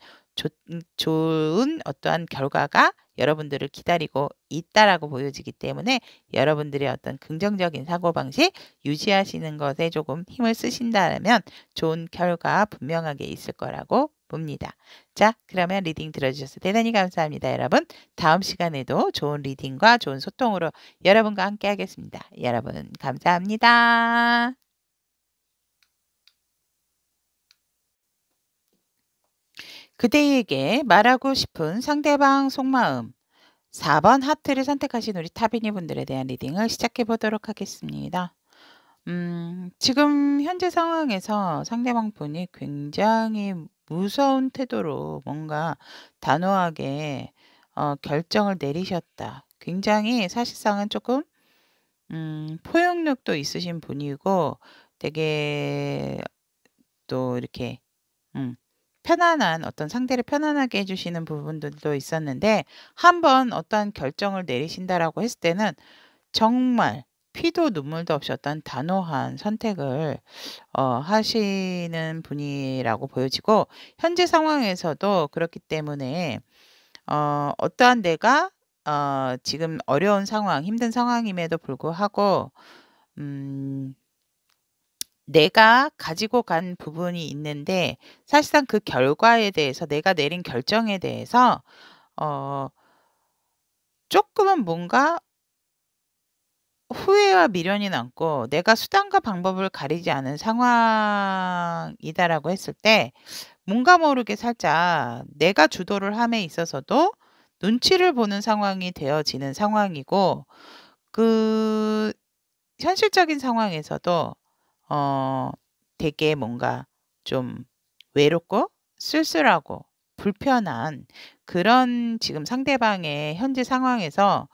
좋은 어떠한 결과가 여러분들을 기다리고 있다라고 보여지기 때문에 여러분들의 어떤 긍정적인 사고방식 유지하시는 것에 조금 힘을 쓰신다면 좋은 결과 분명하게 있을 거라고 봅니다. 자, 그러면 리딩 들어주셔서 대단히 감사합니다, 여러분. 다음 시간에도 좋은 리딩과 좋은 소통으로 여러분과 함께 하겠습니다. 여러분, 감사합니다. 그대에게 말하고 싶은 상대방 속마음 4번 하트를 선택하신 우리 타비니 분들에 대한 리딩을 시작해 보도록 하겠습니다. 지금 현재 상황에서 상대방 분이 굉장히 무서운 태도로 뭔가 단호하게 결정을 내리셨다. 굉장히 사실상은 조금 포용력도 있으신 분이고 되게 또 이렇게 편안한 어떤 상대를 편안하게 해 주시는 부분들도 있었는데 한번 어떤 결정을 내리신다라고 했을 때는 정말 피도 눈물도 없이 어떤 단호한 선택을 하시는 분이라고 보여지고 현재 상황에서도 그렇기 때문에 어떠한 내가 지금 어려운 상황, 힘든 상황임에도 불구하고 내가 가지고 간 부분이 있는데 사실상 그 결과에 대해서 내가 내린 결정에 대해서 조금은 뭔가 후회와 미련이 남고 내가 수단과 방법을 가리지 않은 상황이다라고 했을 때 뭔가 모르게 살짝 내가 주도를 함에 있어서도 눈치를 보는 상황이 되어지는 상황이고 그 현실적인 상황에서도 되게 뭔가 좀 외롭고 쓸쓸하고 불편한 그런 지금 상대방의 현재 상황에서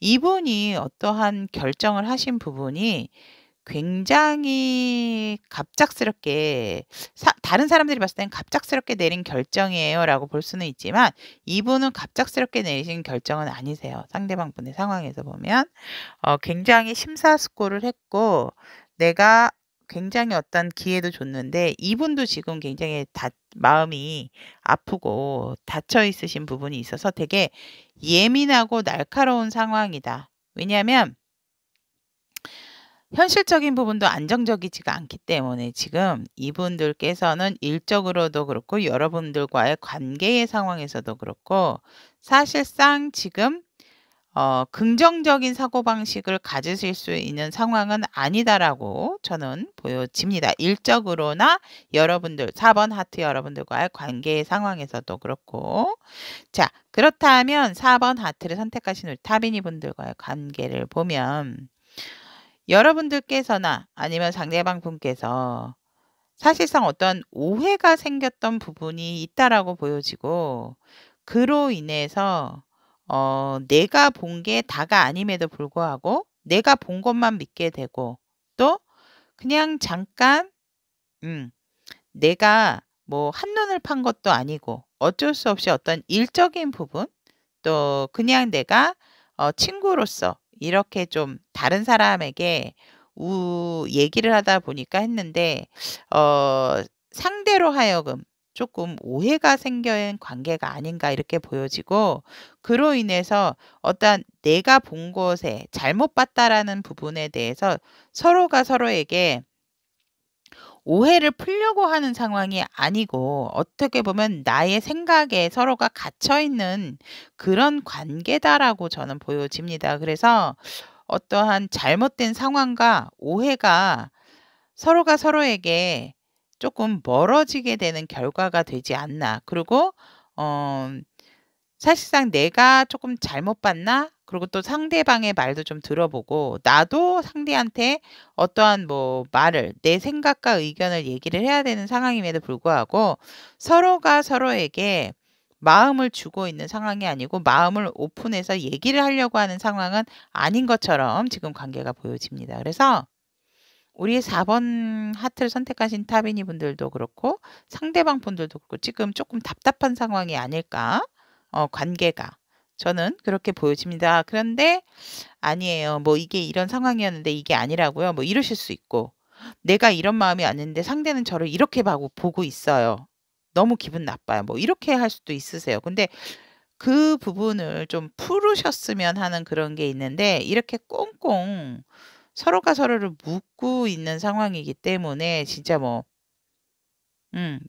이분이 어떠한 결정을 하신 부분이 굉장히 갑작스럽게 다른 사람들이 봤을 땐 갑작스럽게 내린 결정이에요라고 볼 수는 있지만 이분은 갑작스럽게 내리신 결정은 아니세요. 상대방 분의 상황에서 보면 굉장히 심사숙고를 했고 내가 굉장히 어떤 기회도 줬는데 이분도 지금 굉장히 마음이 아프고 닫혀 있으신 부분이 있어서 되게 예민하고 날카로운 상황이다. 왜냐하면 현실적인 부분도 안정적이지가 않기 때문에 지금 이분들께서는 일적으로도 그렇고 여러분들과의 관계의 상황에서도 그렇고 사실상 지금 긍정적인 사고방식을 가지실 수 있는 상황은 아니다라고 저는 보여집니다. 일적으로나 여러분들 4번 하트 여러분들과의 관계의 상황에서도 그렇고 자 그렇다면 4번 하트를 선택하신 우리 타비니 분들과의 관계를 보면 여러분들께서나 아니면 상대방 분께서 사실상 어떤 오해가 생겼던 부분이 있다라고 보여지고 그로 인해서 내가 본 게 다가 아님에도 불구하고 내가 본 것만 믿게 되고 또 그냥 잠깐 내가 뭐 한눈을 판 것도 아니고 어쩔 수 없이 어떤 일적인 부분 또 그냥 내가 친구로서 이렇게 좀 다른 사람에게 얘기를 하다 보니까 했는데 상대로 하여금 조금 오해가 생긴 관계가 아닌가 이렇게 보여지고, 그로 인해서 어떤 내가 본 것에 잘못 봤다라는 부분에 대해서 서로가 서로에게 오해를 풀려고 하는 상황이 아니고, 어떻게 보면 나의 생각에 서로가 갇혀 있는 그런 관계다라고 저는 보여집니다. 그래서 어떠한 잘못된 상황과 오해가 서로가 서로에게 조금 멀어지게 되는 결과가 되지 않나. 그리고 어 사실상 '내가 조금 잘못 봤나?' 그리고 또 상대방의 말도 좀 들어보고, 나도 상대한테 어떠한 뭐 말을, 내 생각과 의견을 얘기를 해야 되는 상황임에도 불구하고 서로가 서로에게 마음을 주고 있는 상황이 아니고 마음을 오픈해서 얘기를 하려고 하는 상황은 아닌 것처럼 지금 관계가 보여집니다. 그래서 우리 4번 하트를 선택하신 타비니 분들도 그렇고 상대방 분들도 그렇고 지금 조금 답답한 상황이 아닐까? 관계가. 저는 그렇게 보여집니다. 그런데 아니에요. 뭐 "이게 이런 상황이었는데 이게 아니라고요?" 뭐 이러실 수 있고, "내가 이런 마음이 아닌데 상대는 저를 이렇게 보고 있어요. 너무 기분 나빠요." 뭐 이렇게 할 수도 있으세요. 근데 그 부분을 좀 풀으셨으면 하는 그런 게 있는데, 이렇게 꽁꽁 서로가 서로를 묻고 있는 상황이기 때문에 진짜 뭐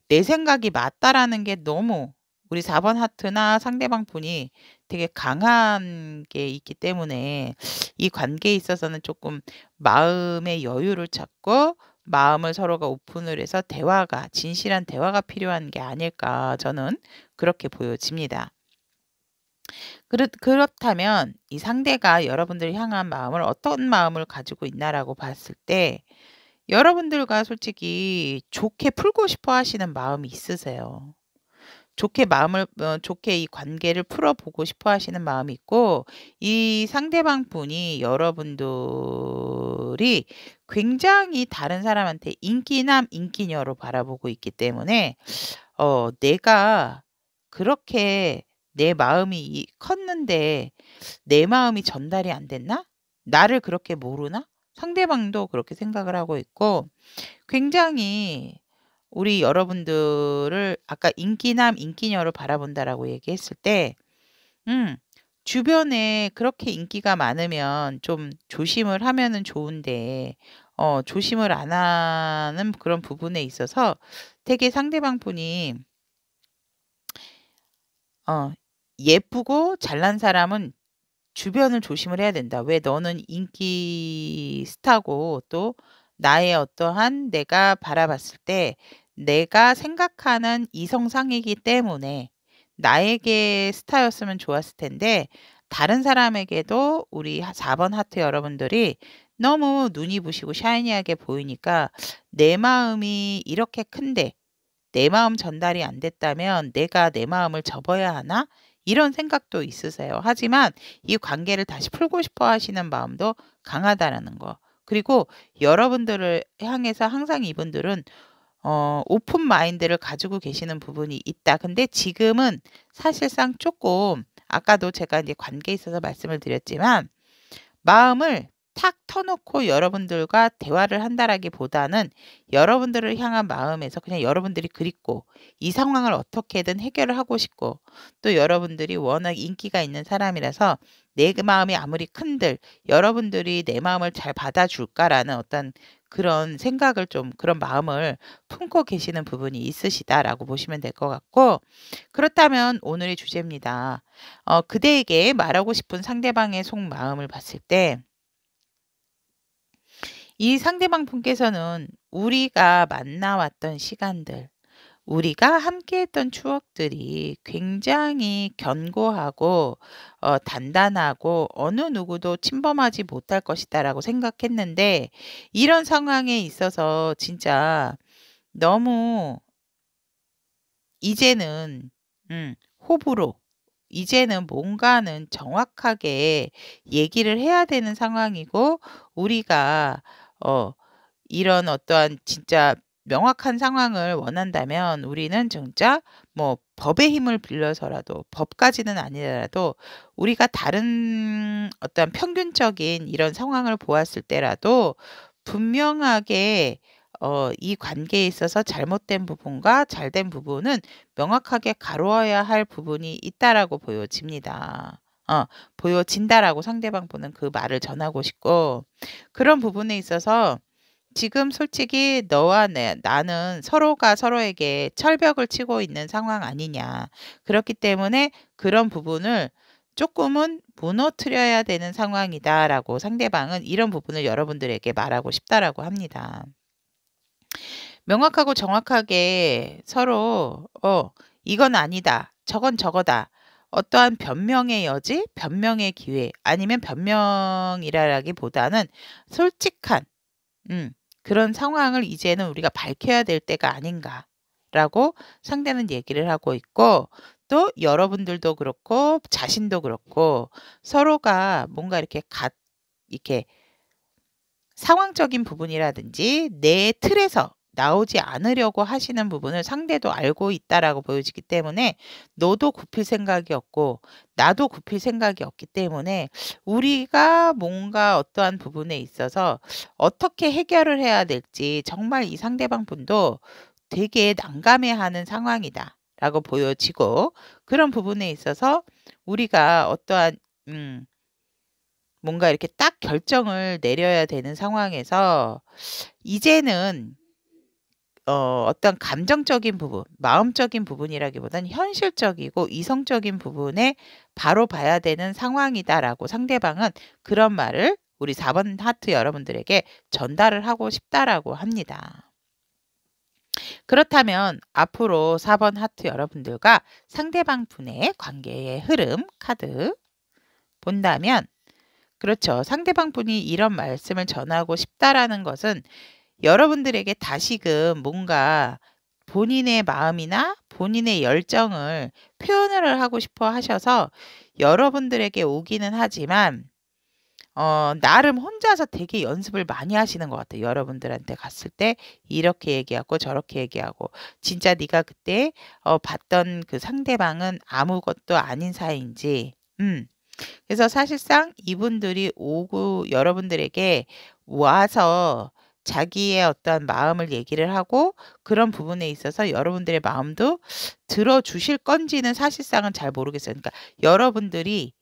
내 생각이 맞다라는 게 너무, 우리 4번 하트나 상대방 분이 되게 강한 게 있기 때문에 이 관계에 있어서는 조금 마음의 여유를 찾고 마음을 서로가 오픈을 해서 대화가, 진실한 대화가 필요한 게 아닐까, 저는 그렇게 보여집니다. 그렇다면 이 상대가 여러분들을 향한 마음을 어떤 마음을 가지고 있나라고 봤을 때, 여러분들과 솔직히 좋게 풀고 싶어 하시는 마음이 있으세요. 좋게 이 관계를 풀어보고 싶어 하시는 마음이 있고, 이 상대방 분이 여러분들이 굉장히 다른 사람한테 인기남, 인기녀로 바라보고 있기 때문에 내가 그렇게 내 마음이 컸는데 내 마음이 전달이 안 됐나? 나를 그렇게 모르나? 상대방도 그렇게 생각을 하고 있고, 굉장히 우리 여러분들을 아까 인기남, 인기녀로 바라본다라고 얘기했을 때 음 주변에 그렇게 인기가 많으면 좀 조심을 하면은 좋은데 조심을 안 하는 그런 부분에 있어서 되게 상대방 분이 어 예쁘고 잘난 사람은 주변을 조심을 해야 된다. 왜 너는 인기 스타고 또 나의 어떠한 내가 바라봤을 때 내가 생각하는 이성상이기 때문에 나에게 스타였으면 좋았을 텐데, 다른 사람에게도 우리 4번 하트 여러분들이 너무 눈이 부시고 샤이니하게 보이니까 내 마음이 이렇게 큰데 내 마음 전달이 안 됐다면 '내가 내 마음을 접어야 하나?' 이런 생각도 있으세요. 하지만 이 관계를 다시 풀고 싶어 하시는 마음도 강하다라는 거. 그리고 여러분들을 향해서 항상 이분들은 오픈 마인드를 가지고 계시는 부분이 있다. 근데 지금은 사실상 조금, 아까도 제가 이제 관계에 있어서 말씀을 드렸지만 마음을 탁 터놓고 여러분들과 대화를 한다라기보다는 여러분들을 향한 마음에서 그냥 여러분들이 그립고 이 상황을 어떻게든 해결을 하고 싶고, 또 여러분들이 워낙 인기가 있는 사람이라서 내 그 마음이 아무리 큰들 여러분들이 내 마음을 잘 받아줄까라는 어떤 그런 생각을 좀, 그런 마음을 품고 계시는 부분이 있으시다라고 보시면 될 것 같고, 그렇다면 오늘의 주제입니다. 그대에게 말하고 싶은 상대방의 속마음을 봤을 때 이 상대방 분께서는 우리가 만나왔던 시간들, 우리가 함께했던 추억들이 굉장히 견고하고 단단하고 어느 누구도 침범하지 못할 것이다라고 생각했는데, 이런 상황에 있어서 진짜 너무 이제는 호불호, 이제는 뭔가는 정확하게 얘기를 해야 되는 상황이고, 우리가 어 이런 어떠한 진짜 명확한 상황을 원한다면 우리는 진짜 뭐 법의 힘을 빌려서라도 법까지는 아니더라도 우리가 다른 어떤 평균적인 이런 상황을 보았을 때라도 분명하게 이 관계에 있어서 잘못된 부분과 잘된 부분은 명확하게 가루어야 할 부분이 있다라고 보여집니다. 보여진다라고 상대방 분은 그 말을 전하고 싶고 그런 부분에 있어서 지금 솔직히 너와 나는 서로가 서로에게 철벽을 치고 있는 상황 아니냐. 그렇기 때문에 그런 부분을 조금은 무너뜨려야 되는 상황이다라고 상대방은 이런 부분을 여러분들에게 말하고 싶다라고 합니다. 명확하고 정확하게 서로 이건 아니다. 저건 저거다. 어떠한 변명의 여지, 변명의 기회, 아니면 변명이라기보다는 솔직한 그런 상황을 이제는 우리가 밝혀야 될 때가 아닌가라고 상대는 얘기를 하고 있고 또 여러분들도 그렇고 자신도 그렇고 서로가 뭔가 이렇게 상황적인 부분이라든지 내 틀에서 나오지 않으려고 하시는 부분을 상대도 알고 있다라고 보여지기 때문에 너도 굽힐 생각이 없고 나도 굽힐 생각이 없기 때문에 우리가 뭔가 어떠한 부분에 있어서 어떻게 해결을 해야 될지 정말 이 상대방 분도 되게 난감해하는 상황이다라고 보여지고 그런 부분에 있어서 우리가 어떠한 뭔가 이렇게 딱 결정을 내려야 되는 상황에서 이제는 어떤 감정적인 부분, 마음적인 부분이라기보다는 현실적이고 이성적인 부분에 바로 봐야 되는 상황이다라고 상대방은 그런 말을 우리 4번 하트 여러분들에게 전달을 하고 싶다라고 합니다. 그렇다면 앞으로 4번 하트 여러분들과 상대방 분의 관계의 흐름 카드 본다면 그렇죠. 상대방 분이 이런 말씀을 전하고 싶다라는 것은 여러분들에게 다시금 뭔가 본인의 마음이나 본인의 열정을 표현을 하고 싶어 하셔서 여러분들에게 오기는 하지만 나름 혼자서 되게 연습을 많이 하시는 것 같아요. 여러분들한테 갔을 때 이렇게 얘기하고 저렇게 얘기하고 진짜 네가 그때 봤던 그 상대방은 아무것도 아닌 사이인지 그래서 사실상 이분들이 오고 여러분들에게 와서 자기의 어떤 마음을 얘기를 하고 그런 부분에 있어서 여러분들의 마음도 들어주실 건지는 사실상은 잘 모르겠어요. 그러니까 여러분들이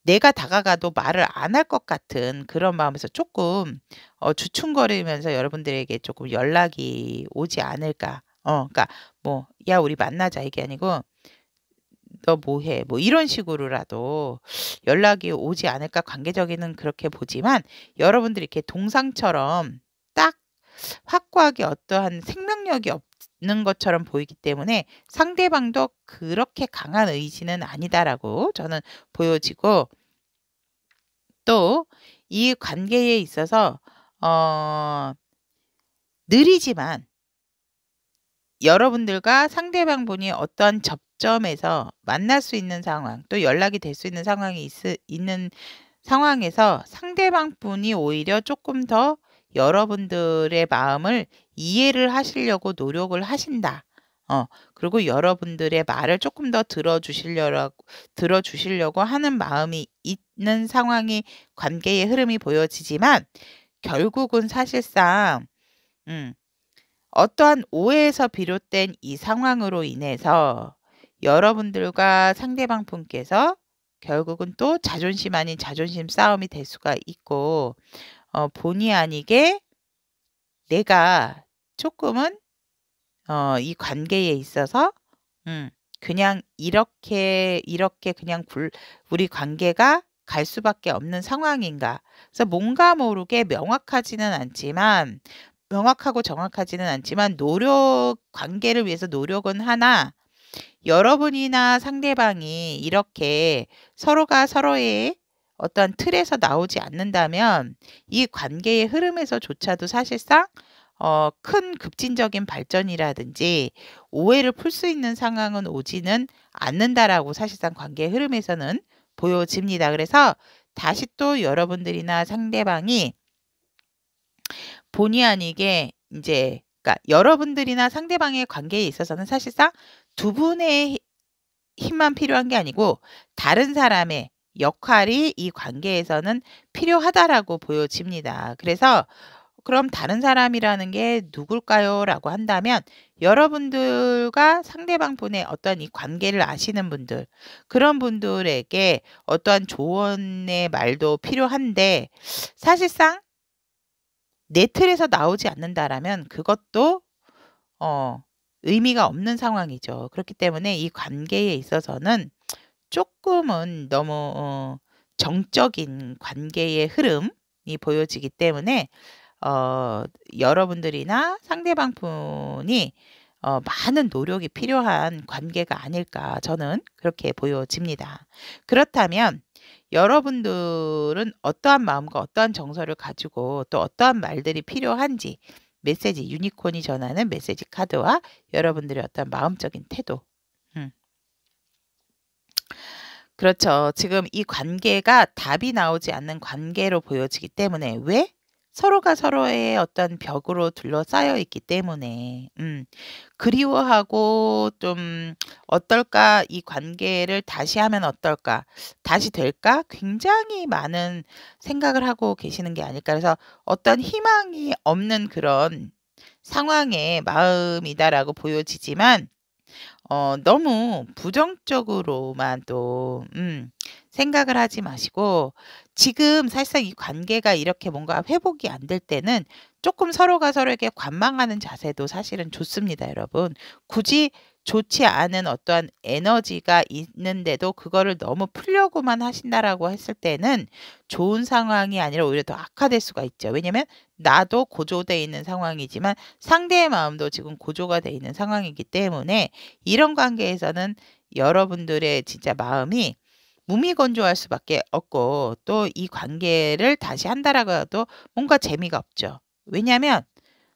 내가 다가가도 말을 안 할 것 같은 그런 마음에서 조금 주춤거리면서 여러분들에게 조금 연락이 오지 않을까. 그러니까 뭐 야 우리 만나자 이게 아니고 너 뭐해? 뭐 이런 식으로라도 연락이 오지 않을까 관계적이는 그렇게 보지만 여러분들이 이렇게 동상처럼 딱 확고하게 어떠한 생명력이 없는 것처럼 보이기 때문에 상대방도 그렇게 강한 의지는 아니다라고 저는 보여지고 또 이 관계에 있어서 느리지만 여러분들과 상대방 분이 어떤 접점에서 만날 수 있는 상황 또 연락이 될 수 있는 상황이 있는 상황에서 상대방 분이 오히려 조금 더 여러분들의 마음을 이해를 하시려고 노력을 하신다. 그리고 여러분들의 말을 조금 더 들어주시려고 하는 마음이 있는 상황이 관계의 흐름이 보여지지만 결국은 사실상 어떠한 오해에서 비롯된 이 상황으로 인해서 여러분들과 상대방 분께서 결국은 또 자존심 아닌 자존심 싸움이 될 수가 있고 본의 아니게 내가 조금은 이 관계에 있어서 그냥 이렇게 그냥 우리 관계가 갈 수밖에 없는 상황인가. 그래서 뭔가 모르게 명확하고 정확하지는 않지만 관계를 위해서 노력은 하나 여러분이나 상대방이 이렇게 서로가 서로의 어떤 틀에서 나오지 않는다면 이 관계의 흐름에서조차도 사실상 큰 급진적인 발전이라든지 오해를 풀 수 있는 상황은 오지는 않는다라고 사실상 관계의 흐름에서는 보여집니다. 그래서 다시 또 여러분들이나 상대방이 본의 아니게 이제 그러니까 여러분들이나 상대방의 관계에 있어서는 사실상 두 분의 힘만 필요한 게 아니고 다른 사람의 역할이 이 관계에서는 필요하다라고 보여집니다. 그래서 그럼 다른 사람이라는 게 누굴까요?라고 한다면 여러분들과 상대방 분의 어떤 이 관계를 아시는 분들, 그런 분들에게 어떠한 조언의 말도 필요한데 사실상 내 틀에서 나오지 않는다라면 그것도 의미가 없는 상황이죠. 그렇기 때문에 이 관계에 있어서는 쪼끔은 너무 정적인 관계의 흐름이 보여지기 때문에 여러분들이나 상대방 분이 많은 노력이 필요한 관계가 아닐까 저는 그렇게 보여집니다. 그렇다면 여러분들은 어떠한 마음과 어떠한 정서를 가지고 또 어떠한 말들이 필요한지 메시지 유니콘이 전하는 메시지 카드와 여러분들의 어떤 마음적인 태도. 그렇죠. 지금 이 관계가 답이 나오지 않는 관계로 보여지기 때문에 왜? 서로가 서로의 어떤 벽으로 둘러싸여 있기 때문에 그리워하고 좀 '어떨까? 이 관계를 다시 하면 어떨까? 다시 될까?' 굉장히 많은 생각을 하고 계시는 게 아닐까. 그래서 어떤 희망이 없는 그런 상황의 마음이다라고 보여지지만 너무 부정적으로만 또 생각을 하지 마시고 지금 사실상 이 관계가 이렇게 뭔가 회복이 안 될 때는 조금 서로가 서로에게 관망하는 자세도 사실은 좋습니다, 여러분. 굳이 좋지 않은 어떠한 에너지가 있는데도 그거를 너무 풀려고만 하신다라고 했을 때는 좋은 상황이 아니라 오히려 더 악화될 수가 있죠. 왜냐면 나도 고조돼 있는 상황이지만 상대의 마음도 지금 고조가 돼 있는 상황이기 때문에 이런 관계에서는 여러분들의 진짜 마음이 무미건조할 수밖에 없고 또 이 관계를 다시 한다라고 해도 뭔가 재미가 없죠. 왜냐하면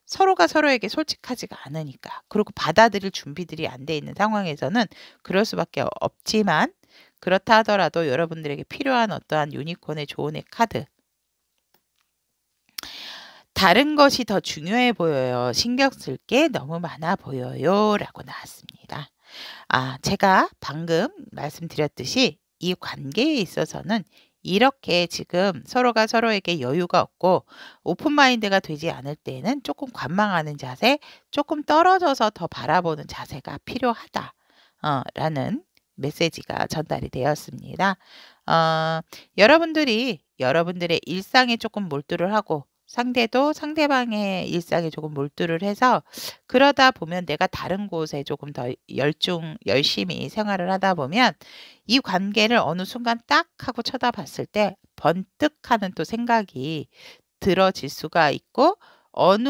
서로가 서로에게 솔직하지가 않으니까. 그리고 받아들일 준비들이 안 돼 있는 상황에서는 그럴 수밖에 없지만 그렇다 하더라도 여러분들에게 필요한 어떠한 유니콘의 조언의 카드. 다른 것이 더 중요해 보여요. 신경 쓸 게 너무 많아 보여요. 라고 나왔습니다. 제가 방금 말씀드렸듯이 이 관계에 있어서는 이렇게 지금 서로가 서로에게 여유가 없고 오픈 마인드가 되지 않을 때에는 조금 관망하는 자세, 조금 떨어져서 더 바라보는 자세가 필요하다. 라는 메시지가 전달이 되었습니다. 여러분들이 여러분들의 일상에 조금 몰두를 하고 상대도 상대방의 일상에 조금 몰두를 해서 그러다 보면 내가 다른 곳에 조금 더 열심히 생활을 하다 보면 이 관계를 어느 순간 딱 하고 쳐다봤을 때 번뜩하는 또 생각이 들어질 수가 있고 어느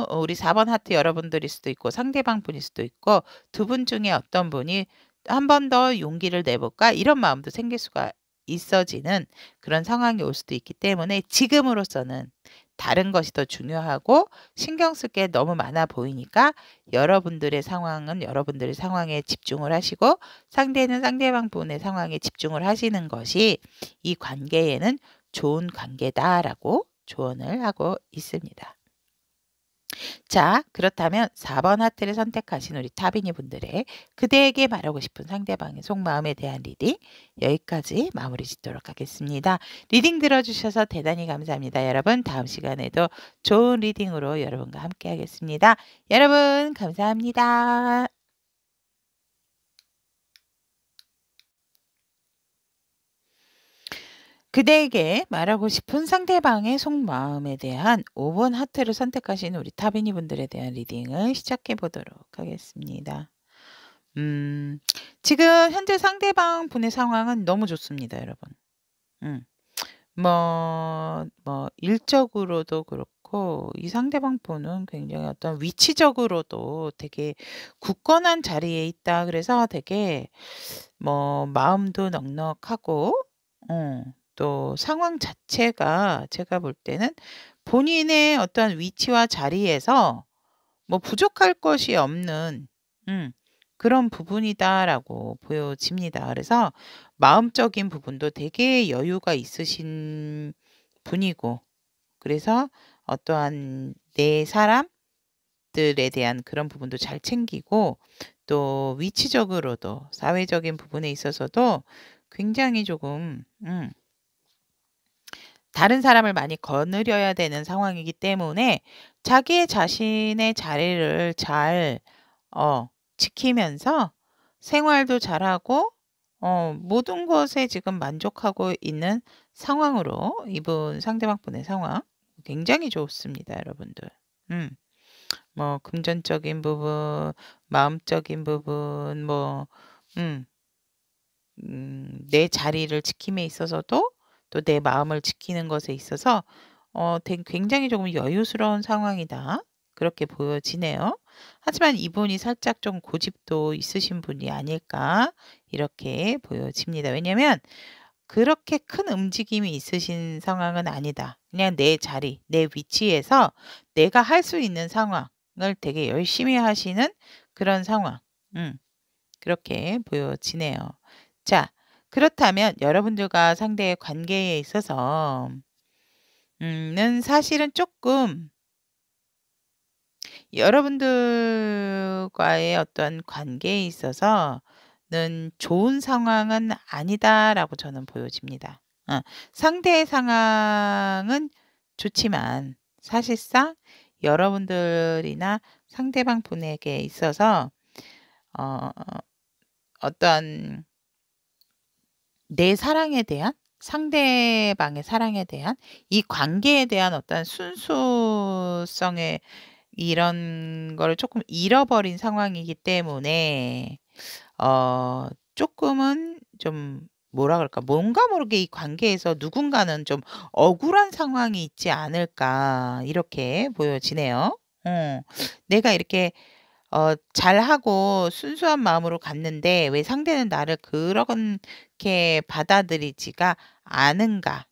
우리 4번 하트 여러분들일 수도 있고 상대방 분일 수도 있고 두 분 중에 어떤 분이 '한 번 더 용기를 내볼까?' 이런 마음도 생길 수가 있어지는 그런 상황이 올 수도 있기 때문에 지금으로서는 다른 것이 더 중요하고 신경 쓸 게 너무 많아 보이니까 여러분들의 상황은 여러분들의 상황에 집중을 하시고 상대는 상대방 분의 상황에 집중을 하시는 것이 이 관계에는 좋은 관계다라고 조언을 하고 있습니다. 자, 그렇다면 4번 하트를 선택하신 우리 타비니 분들의 그대에게 말하고 싶은 상대방의 속마음에 대한 리딩 여기까지 마무리 짓도록 하겠습니다. 리딩 들어주셔서 대단히 감사합니다. 여러분 다음 시간에도 좋은 리딩으로 여러분과 함께 하겠습니다. 여러분 감사합니다. 그대에게 말하고 싶은 상대방의 속마음에 대한 5번 하트를 선택하신 우리 타비니 분들에 대한 리딩을 시작해 보도록 하겠습니다. 지금 현재 상대방 분의 상황은 너무 좋습니다, 여러분. 일적으로도 그렇고 이 상대방 분은 굉장히 어떤 위치적으로도 되게 굳건한 자리에 있다. 그래서 되게 마음도 넉넉하고 또 상황 자체가 제가 볼 때는 본인의 어떤 위치와 자리에서 부족할 것이 없는 그런 부분이다라고 보여집니다. 그래서 마음적인 부분도 되게 여유가 있으신 분이고 그래서 어떠한 내 사람들에 대한 그런 부분도 잘 챙기고 또 위치적으로도 사회적인 부분에 있어서도 굉장히 조금 다른 사람을 많이 거느려야 되는 상황이기 때문에 자기 자신의 자리를 잘 지키면서 생활도 잘하고 모든 것에 지금 만족하고 있는 상황으로 이분 상대방 분의 상황 굉장히 좋습니다, 여러분들. 뭐 금전적인 부분, 마음적인 부분, 뭐 내 자리를 지킴에 있어서도 또 내 마음을 지키는 것에 있어서 굉장히 조금 여유스러운 상황이다. 그렇게 보여지네요. 하지만 이분이 살짝 좀 고집도 있으신 분이 아닐까 이렇게 보여집니다. 왜냐면 그렇게 큰 움직임이 있으신 상황은 아니다. 그냥 내 자리, 내 위치에서 내가 할 수 있는 상황을 되게 열심히 하시는 그런 상황. 그렇게 보여지네요. 자, 그렇다면 여러분들과 상대의 관계에 있어서 는 사실은 조금 여러분들과의 어떤 관계에 있어서는 좋은 상황은 아니다라고 저는 보여집니다. 상대의 상황은 좋지만 사실상 여러분들이나 상대방 분에게 있어서 어떤 내 사랑에 대한 상대방의 사랑에 대한 이 관계에 대한 어떤 순수성의 이런 거를 조금 잃어버린 상황이기 때문에 조금은 좀 뭐라 그럴까? 뭔가 모르게 이 관계에서 누군가는 좀 억울한 상황이 있지 않을까 이렇게 보여지네요. 내가 이렇게 잘하고 순수한 마음으로 갔는데 왜 상대는 나를 그렇게 받아들이지가 않은가?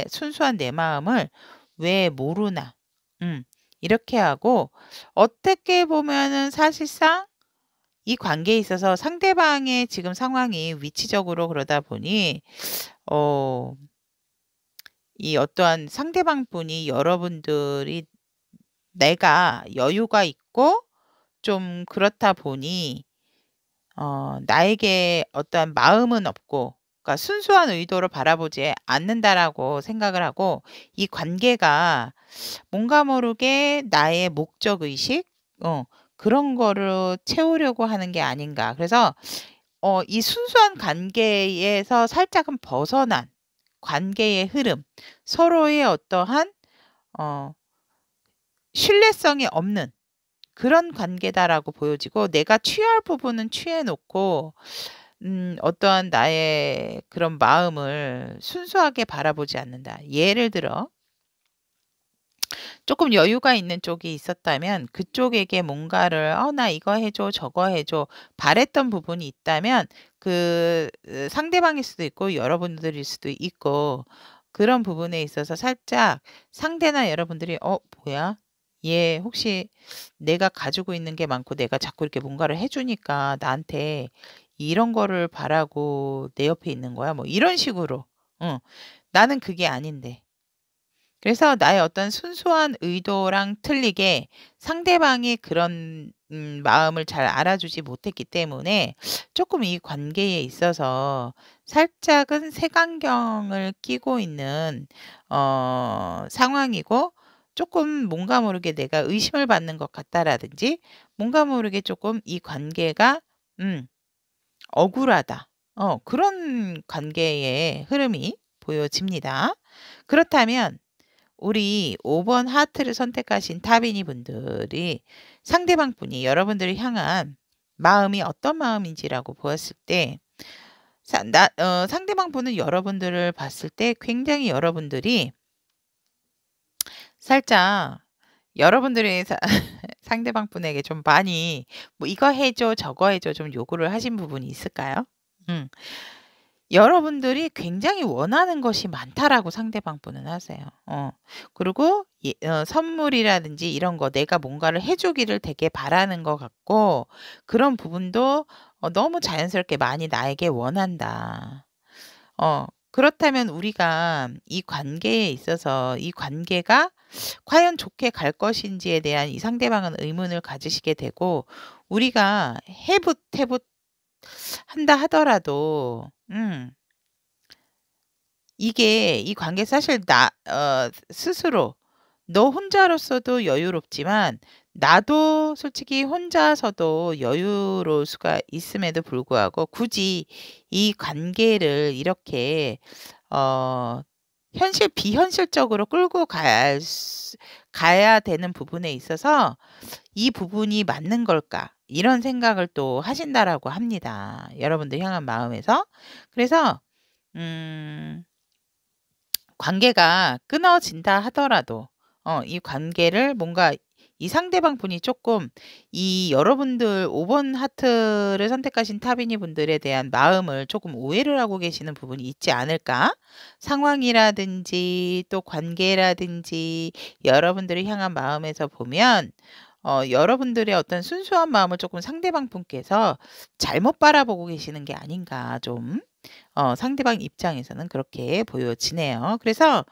순수한 내 마음을 왜 모르나? 이렇게 하고 어떻게 보면은 사실상 이 관계에 있어서 상대방의 지금 상황이 위치적으로 그러다 보니 이 어떠한 상대방 분이 여러분들이 내가 여유가 있고 좀 그렇다 보니 나에게 어떠한 마음은 없고 그러니까 순수한 의도를 바라보지 않는다라고 생각을 하고 이 관계가 뭔가 모르게 나의 목적 의식 그런 거를 채우려고 하는 게 아닌가. 그래서 이 순수한 관계에서 살짝은 벗어난 관계의 흐름, 서로의 어떠한 신뢰성이 없는 그런 관계다라고 보여지고 내가 취할 부분은 취해 놓고 어떠한 나의 그런 마음을 순수하게 바라보지 않는다. 예를 들어 조금 여유가 있는 쪽이 있었다면 그쪽에게 뭔가를 나 이거 해줘 저거 해줘 바랬던 부분이 있다면 그 상대방일 수도 있고 여러분들일 수도 있고 그런 부분에 있어서 살짝 상대나 여러분들이 뭐야? 얘 혹시 내가 가지고 있는 게 많고 내가 자꾸 이렇게 뭔가를 해주니까 나한테 이런 거를 바라고 내 옆에 있는 거야? 뭐 이런 식으로. 나는 그게 아닌데. 그래서 나의 어떤 순수한 의도랑 틀리게 상대방이 그런 마음을 잘 알아주지 못했기 때문에 조금 이 관계에 있어서 살짝은 색안경을 끼고 있는 상황이고 조금 뭔가 모르게 내가 의심을 받는 것 같다라든지 뭔가 모르게 조금 이 관계가 억울하다. 그런 관계의 흐름이 보여집니다. 그렇다면 우리 5번 하트를 선택하신 타비니 분들이 상대방 분이 여러분들을 향한 마음이 어떤 마음인지라고 보았을 때 상대방 분은 여러분들을 봤을 때 굉장히 여러분들이 살짝 여러분들이 상대방 분에게 좀 많이 뭐 이거 해줘 저거 해줘 좀 요구를 하신 부분이 있을까요? 여러분들이 굉장히 원하는 것이 많다라고 상대방 분은 하세요. 그리고 선물이라든지 이런 거 내가 뭔가를 해주기를 되게 바라는 것 같고 그런 부분도 너무 자연스럽게 많이 나에게 원한다. 그렇다면 우리가 이 관계에 있어서 이 관계가 과연 좋게 갈 것인지에 대한 이 상대방은 의문을 가지시게 되고, 우리가 해붓 한다 하더라도 이게 이 관계 사실 스스로 너 혼자로서도 여유롭지만 나도 솔직히 혼자서도 여유로울 수가 있음에도 불구하고 굳이 이 관계를 이렇게 어 비현실적으로 끌고 가야 되는 부분에 있어서 '이 부분이 맞는 걸까?' 이런 생각을 또 하신다라고 합니다, 여러분들 향한 마음에서. 그래서 음 관계가 끊어진다 하더라도 이 관계를 뭔가 이 상대방 분이 조금 이 여러분들 5번 하트를 선택하신 타비니 분들에 대한 마음을 조금 오해를 하고 계시는 부분이 있지 않을까? 상황이라든지 또 관계라든지 여러분들을 향한 마음에서 보면 여러분들의 어떤 순수한 마음을 조금 상대방 분께서 잘못 바라보고 계시는 게 아닌가 좀 상대방 입장에서는 그렇게 보여지네요. 그래서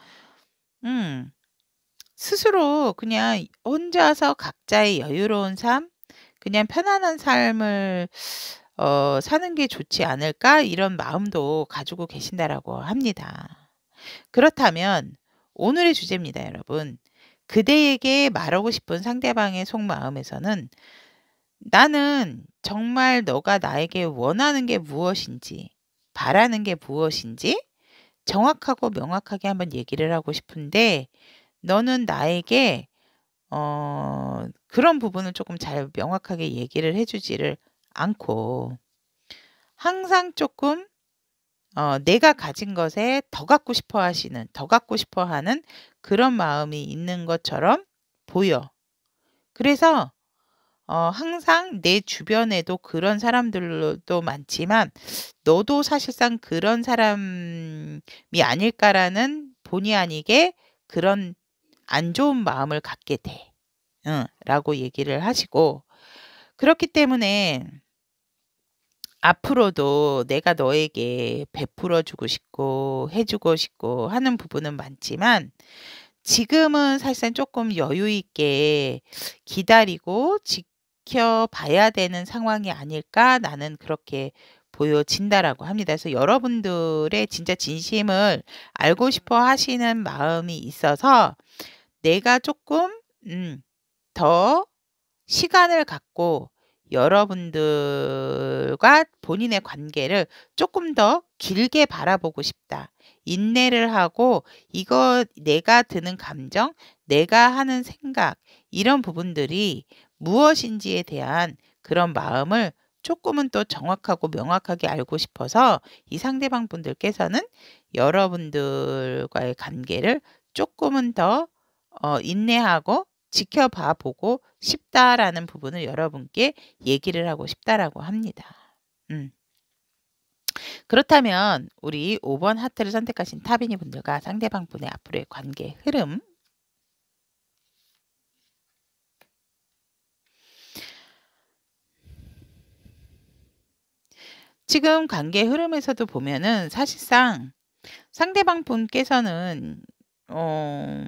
음 스스로 그냥 혼자서 각자의 여유로운 삶, 그냥 편안한 삶을 사는 게 좋지 않을까 이런 마음도 가지고 계신다라고 합니다. 그렇다면 오늘의 주제입니다, 여러분. 그대에게 말하고 싶은 상대방의 속마음에서는 나는 정말 너가 나에게 원하는 게 무엇인지, 바라는 게 무엇인지 정확하고 명확하게 한번 얘기를 하고 싶은데, 너는 나에게 그런 부분을 조금 잘 명확하게 얘기를 해 주지를 않고 항상 조금 내가 가진 것에 더 갖고 싶어 하는 그런 마음이 있는 것처럼 보여. 그래서 항상 내 주변에도 그런 사람들도 많지만 '너도 사실상 그런 사람이 아닐까.'라는 본의 아니게 그런 안 좋은 마음을 갖게 돼. 라고 얘기를 하시고, 그렇기 때문에 앞으로도 내가 너에게 베풀어 주고 싶고 해 주고 싶고 하는 부분은 많지만 지금은 사실상 조금 여유 있게 기다리고 지켜봐야 되는 상황이 아닐까, 나는 그렇게 보여진다라고 합니다. 그래서 여러분들의 진짜 진심을 알고 싶어 하시는 마음이 있어서 내가 조금 더 시간을 갖고 여러분들과 본인의 관계를 조금 더 길게 바라보고 싶다. 인내를 하고 이거 내가 드는 감정, 내가 하는 생각, 이런 부분들이 무엇인지에 대한 그런 마음을 조금은 또 정확하고 명확하게 알고 싶어서 이 상대방 분들께서는 여러분들과의 관계를 조금은 더 인내하고 지켜봐 보고 싶다라는 부분을 여러분께 얘기를 하고 싶다라고 합니다. 음. 그렇다면 우리 5번 하트를 선택하신 타비니 분들과 상대방 분의 앞으로의 관계 흐름, 지금 관계 흐름에서도 보면은 사실상 상대방 분께서는 어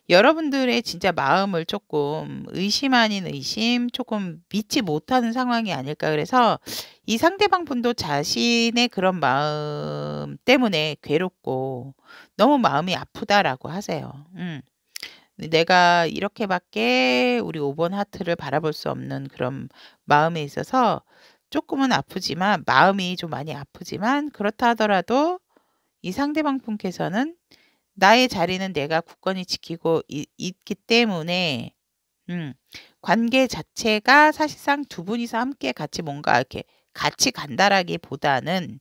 여러분들의 진짜 마음을 조금 의심 아닌 의심, 조금 믿지 못하는 상황이 아닐까. 그래서 이 상대방 분도 자신의 그런 마음 때문에 괴롭고 너무 마음이 아프다라고 하세요. 내가 이렇게밖에 우리 5번 하트를 바라볼 수 없는 그런 마음에 있어서 조금은 아프지만, 마음이 좀 많이 아프지만, 그렇다 하더라도 이 상대방 분께서는 나의 자리는 내가 굳건히 지키고 있기 때문에 관계 자체가 사실상 두 분이서 함께 같이 뭔가 이렇게 같이 간다라기보다는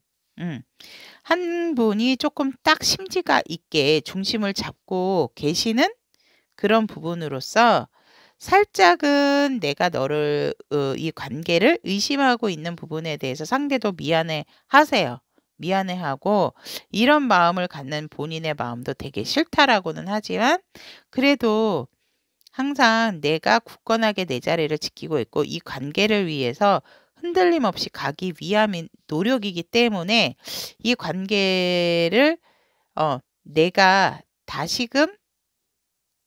한 분이 조금 딱 심지가 있게 중심을 잡고 계시는 그런 부분으로서 살짝은 내가 너를 이 관계를 의심하고 있는 부분에 대해서 상대도 미안해하세요. 미안해하고 이런 마음을 갖는 본인의 마음도 되게 싫다라고는 하지만, 그래도 항상 내가 굳건하게 내 자리를 지키고 있고 이 관계를 위해서 흔들림 없이 가기 위함인 노력이기 때문에 이 관계를 내가 다시금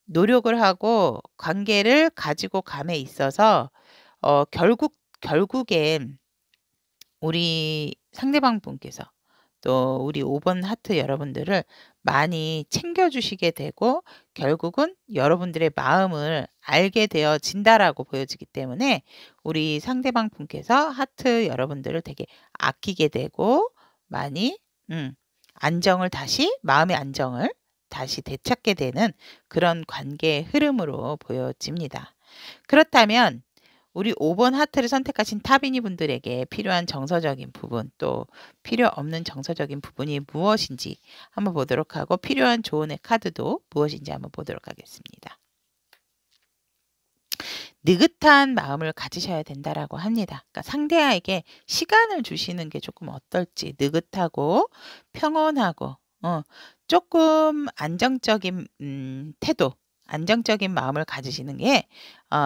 노력을 하고 관계를 가지고 감에 있어서 결국엔 우리 상대방 분께서 또 우리 5번 하트 여러분들을 많이 챙겨 주시게 되고 결국은 여러분들의 마음을 알게 되어진다라고 보여지기 때문에 우리 상대방 분께서 하트 여러분들을 되게 아끼게 되고 많이 마음의 안정을 다시 되찾게 되는 그런 관계의 흐름으로 보여집니다. 그렇다면 우리 5번 하트를 선택하신 타비니 분들에게 필요한 정서적인 부분 또 필요 없는 정서적인 부분이 무엇인지 한번 보도록 하고 필요한 조언의 카드도 무엇인지 한번 보도록 하겠습니다. 느긋한 마음을 가지셔야 된다라고 합니다. 그러니까 상대에게 시간을 주시는 게 조금 어떨지 느긋하고 평온하고 조금 안정적인 태도 안정적인 마음을 가지시는 게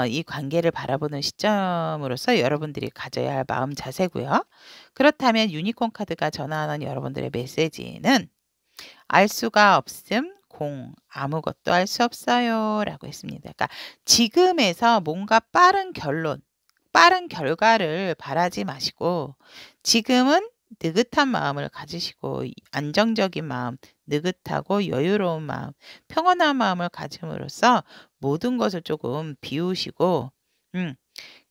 이 관계를 바라보는 시점으로서 여러분들이 가져야 할 마음 자세고요. 그렇다면 유니콘 카드가 전하는 여러분들의 메시지는 알 수가 없음 공 아무것도 알 수 없어요라고 했습니다. 그러니까 지금에서 뭔가 빠른 결과를 바라지 마시고 지금은 느긋한 마음을 가지시고 안정적인 마음, 느긋하고 여유로운 마음, 평온한 마음을 가짐으로써 모든 것을 조금 비우시고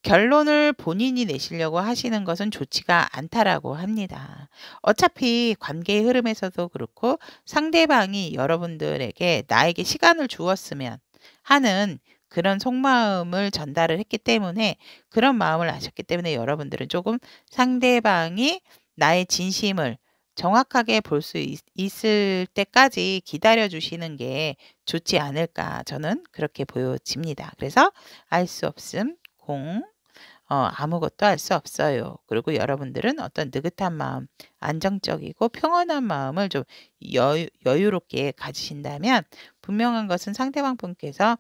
결론을 본인이 내시려고 하시는 것은 좋지가 않다라고 합니다. 어차피 관계의 흐름에서도 그렇고 상대방이 여러분들에게 나에게 시간을 주었으면 하는 그런 속마음을 전달을 했기 때문에 그런 마음을 아셨기 때문에 여러분들은 조금 상대방이 나의 진심을 정확하게 볼 수 있을 때까지 기다려 주시는 게 좋지 않을까 저는 그렇게 보여집니다. 그래서 알 수 없음 공 아무것도 알 수 없어요. 그리고 여러분들은 어떤 느긋한 마음, 안정적이고 평온한 마음을 좀 여유롭게 가지신다면 분명한 것은 상대방 분께서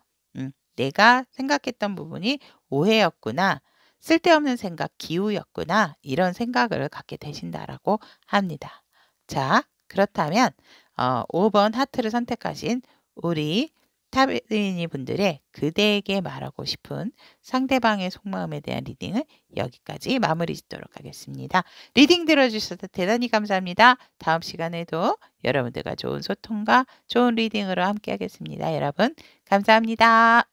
'내가 생각했던 부분이 오해였구나. 쓸데없는 생각, 기우였구나.' 이런 생각을 갖게 되신다라고 합니다. 자, 그렇다면 5번 하트를 선택하신 우리 타비니 분들의 그대에게 말하고 싶은 상대방의 속마음에 대한 리딩을 여기까지 마무리 짓도록 하겠습니다. 리딩 들어주셔서 대단히 감사합니다. 다음 시간에도 여러분들과 좋은 소통과 좋은 리딩으로 함께 하겠습니다. 여러분 감사합니다.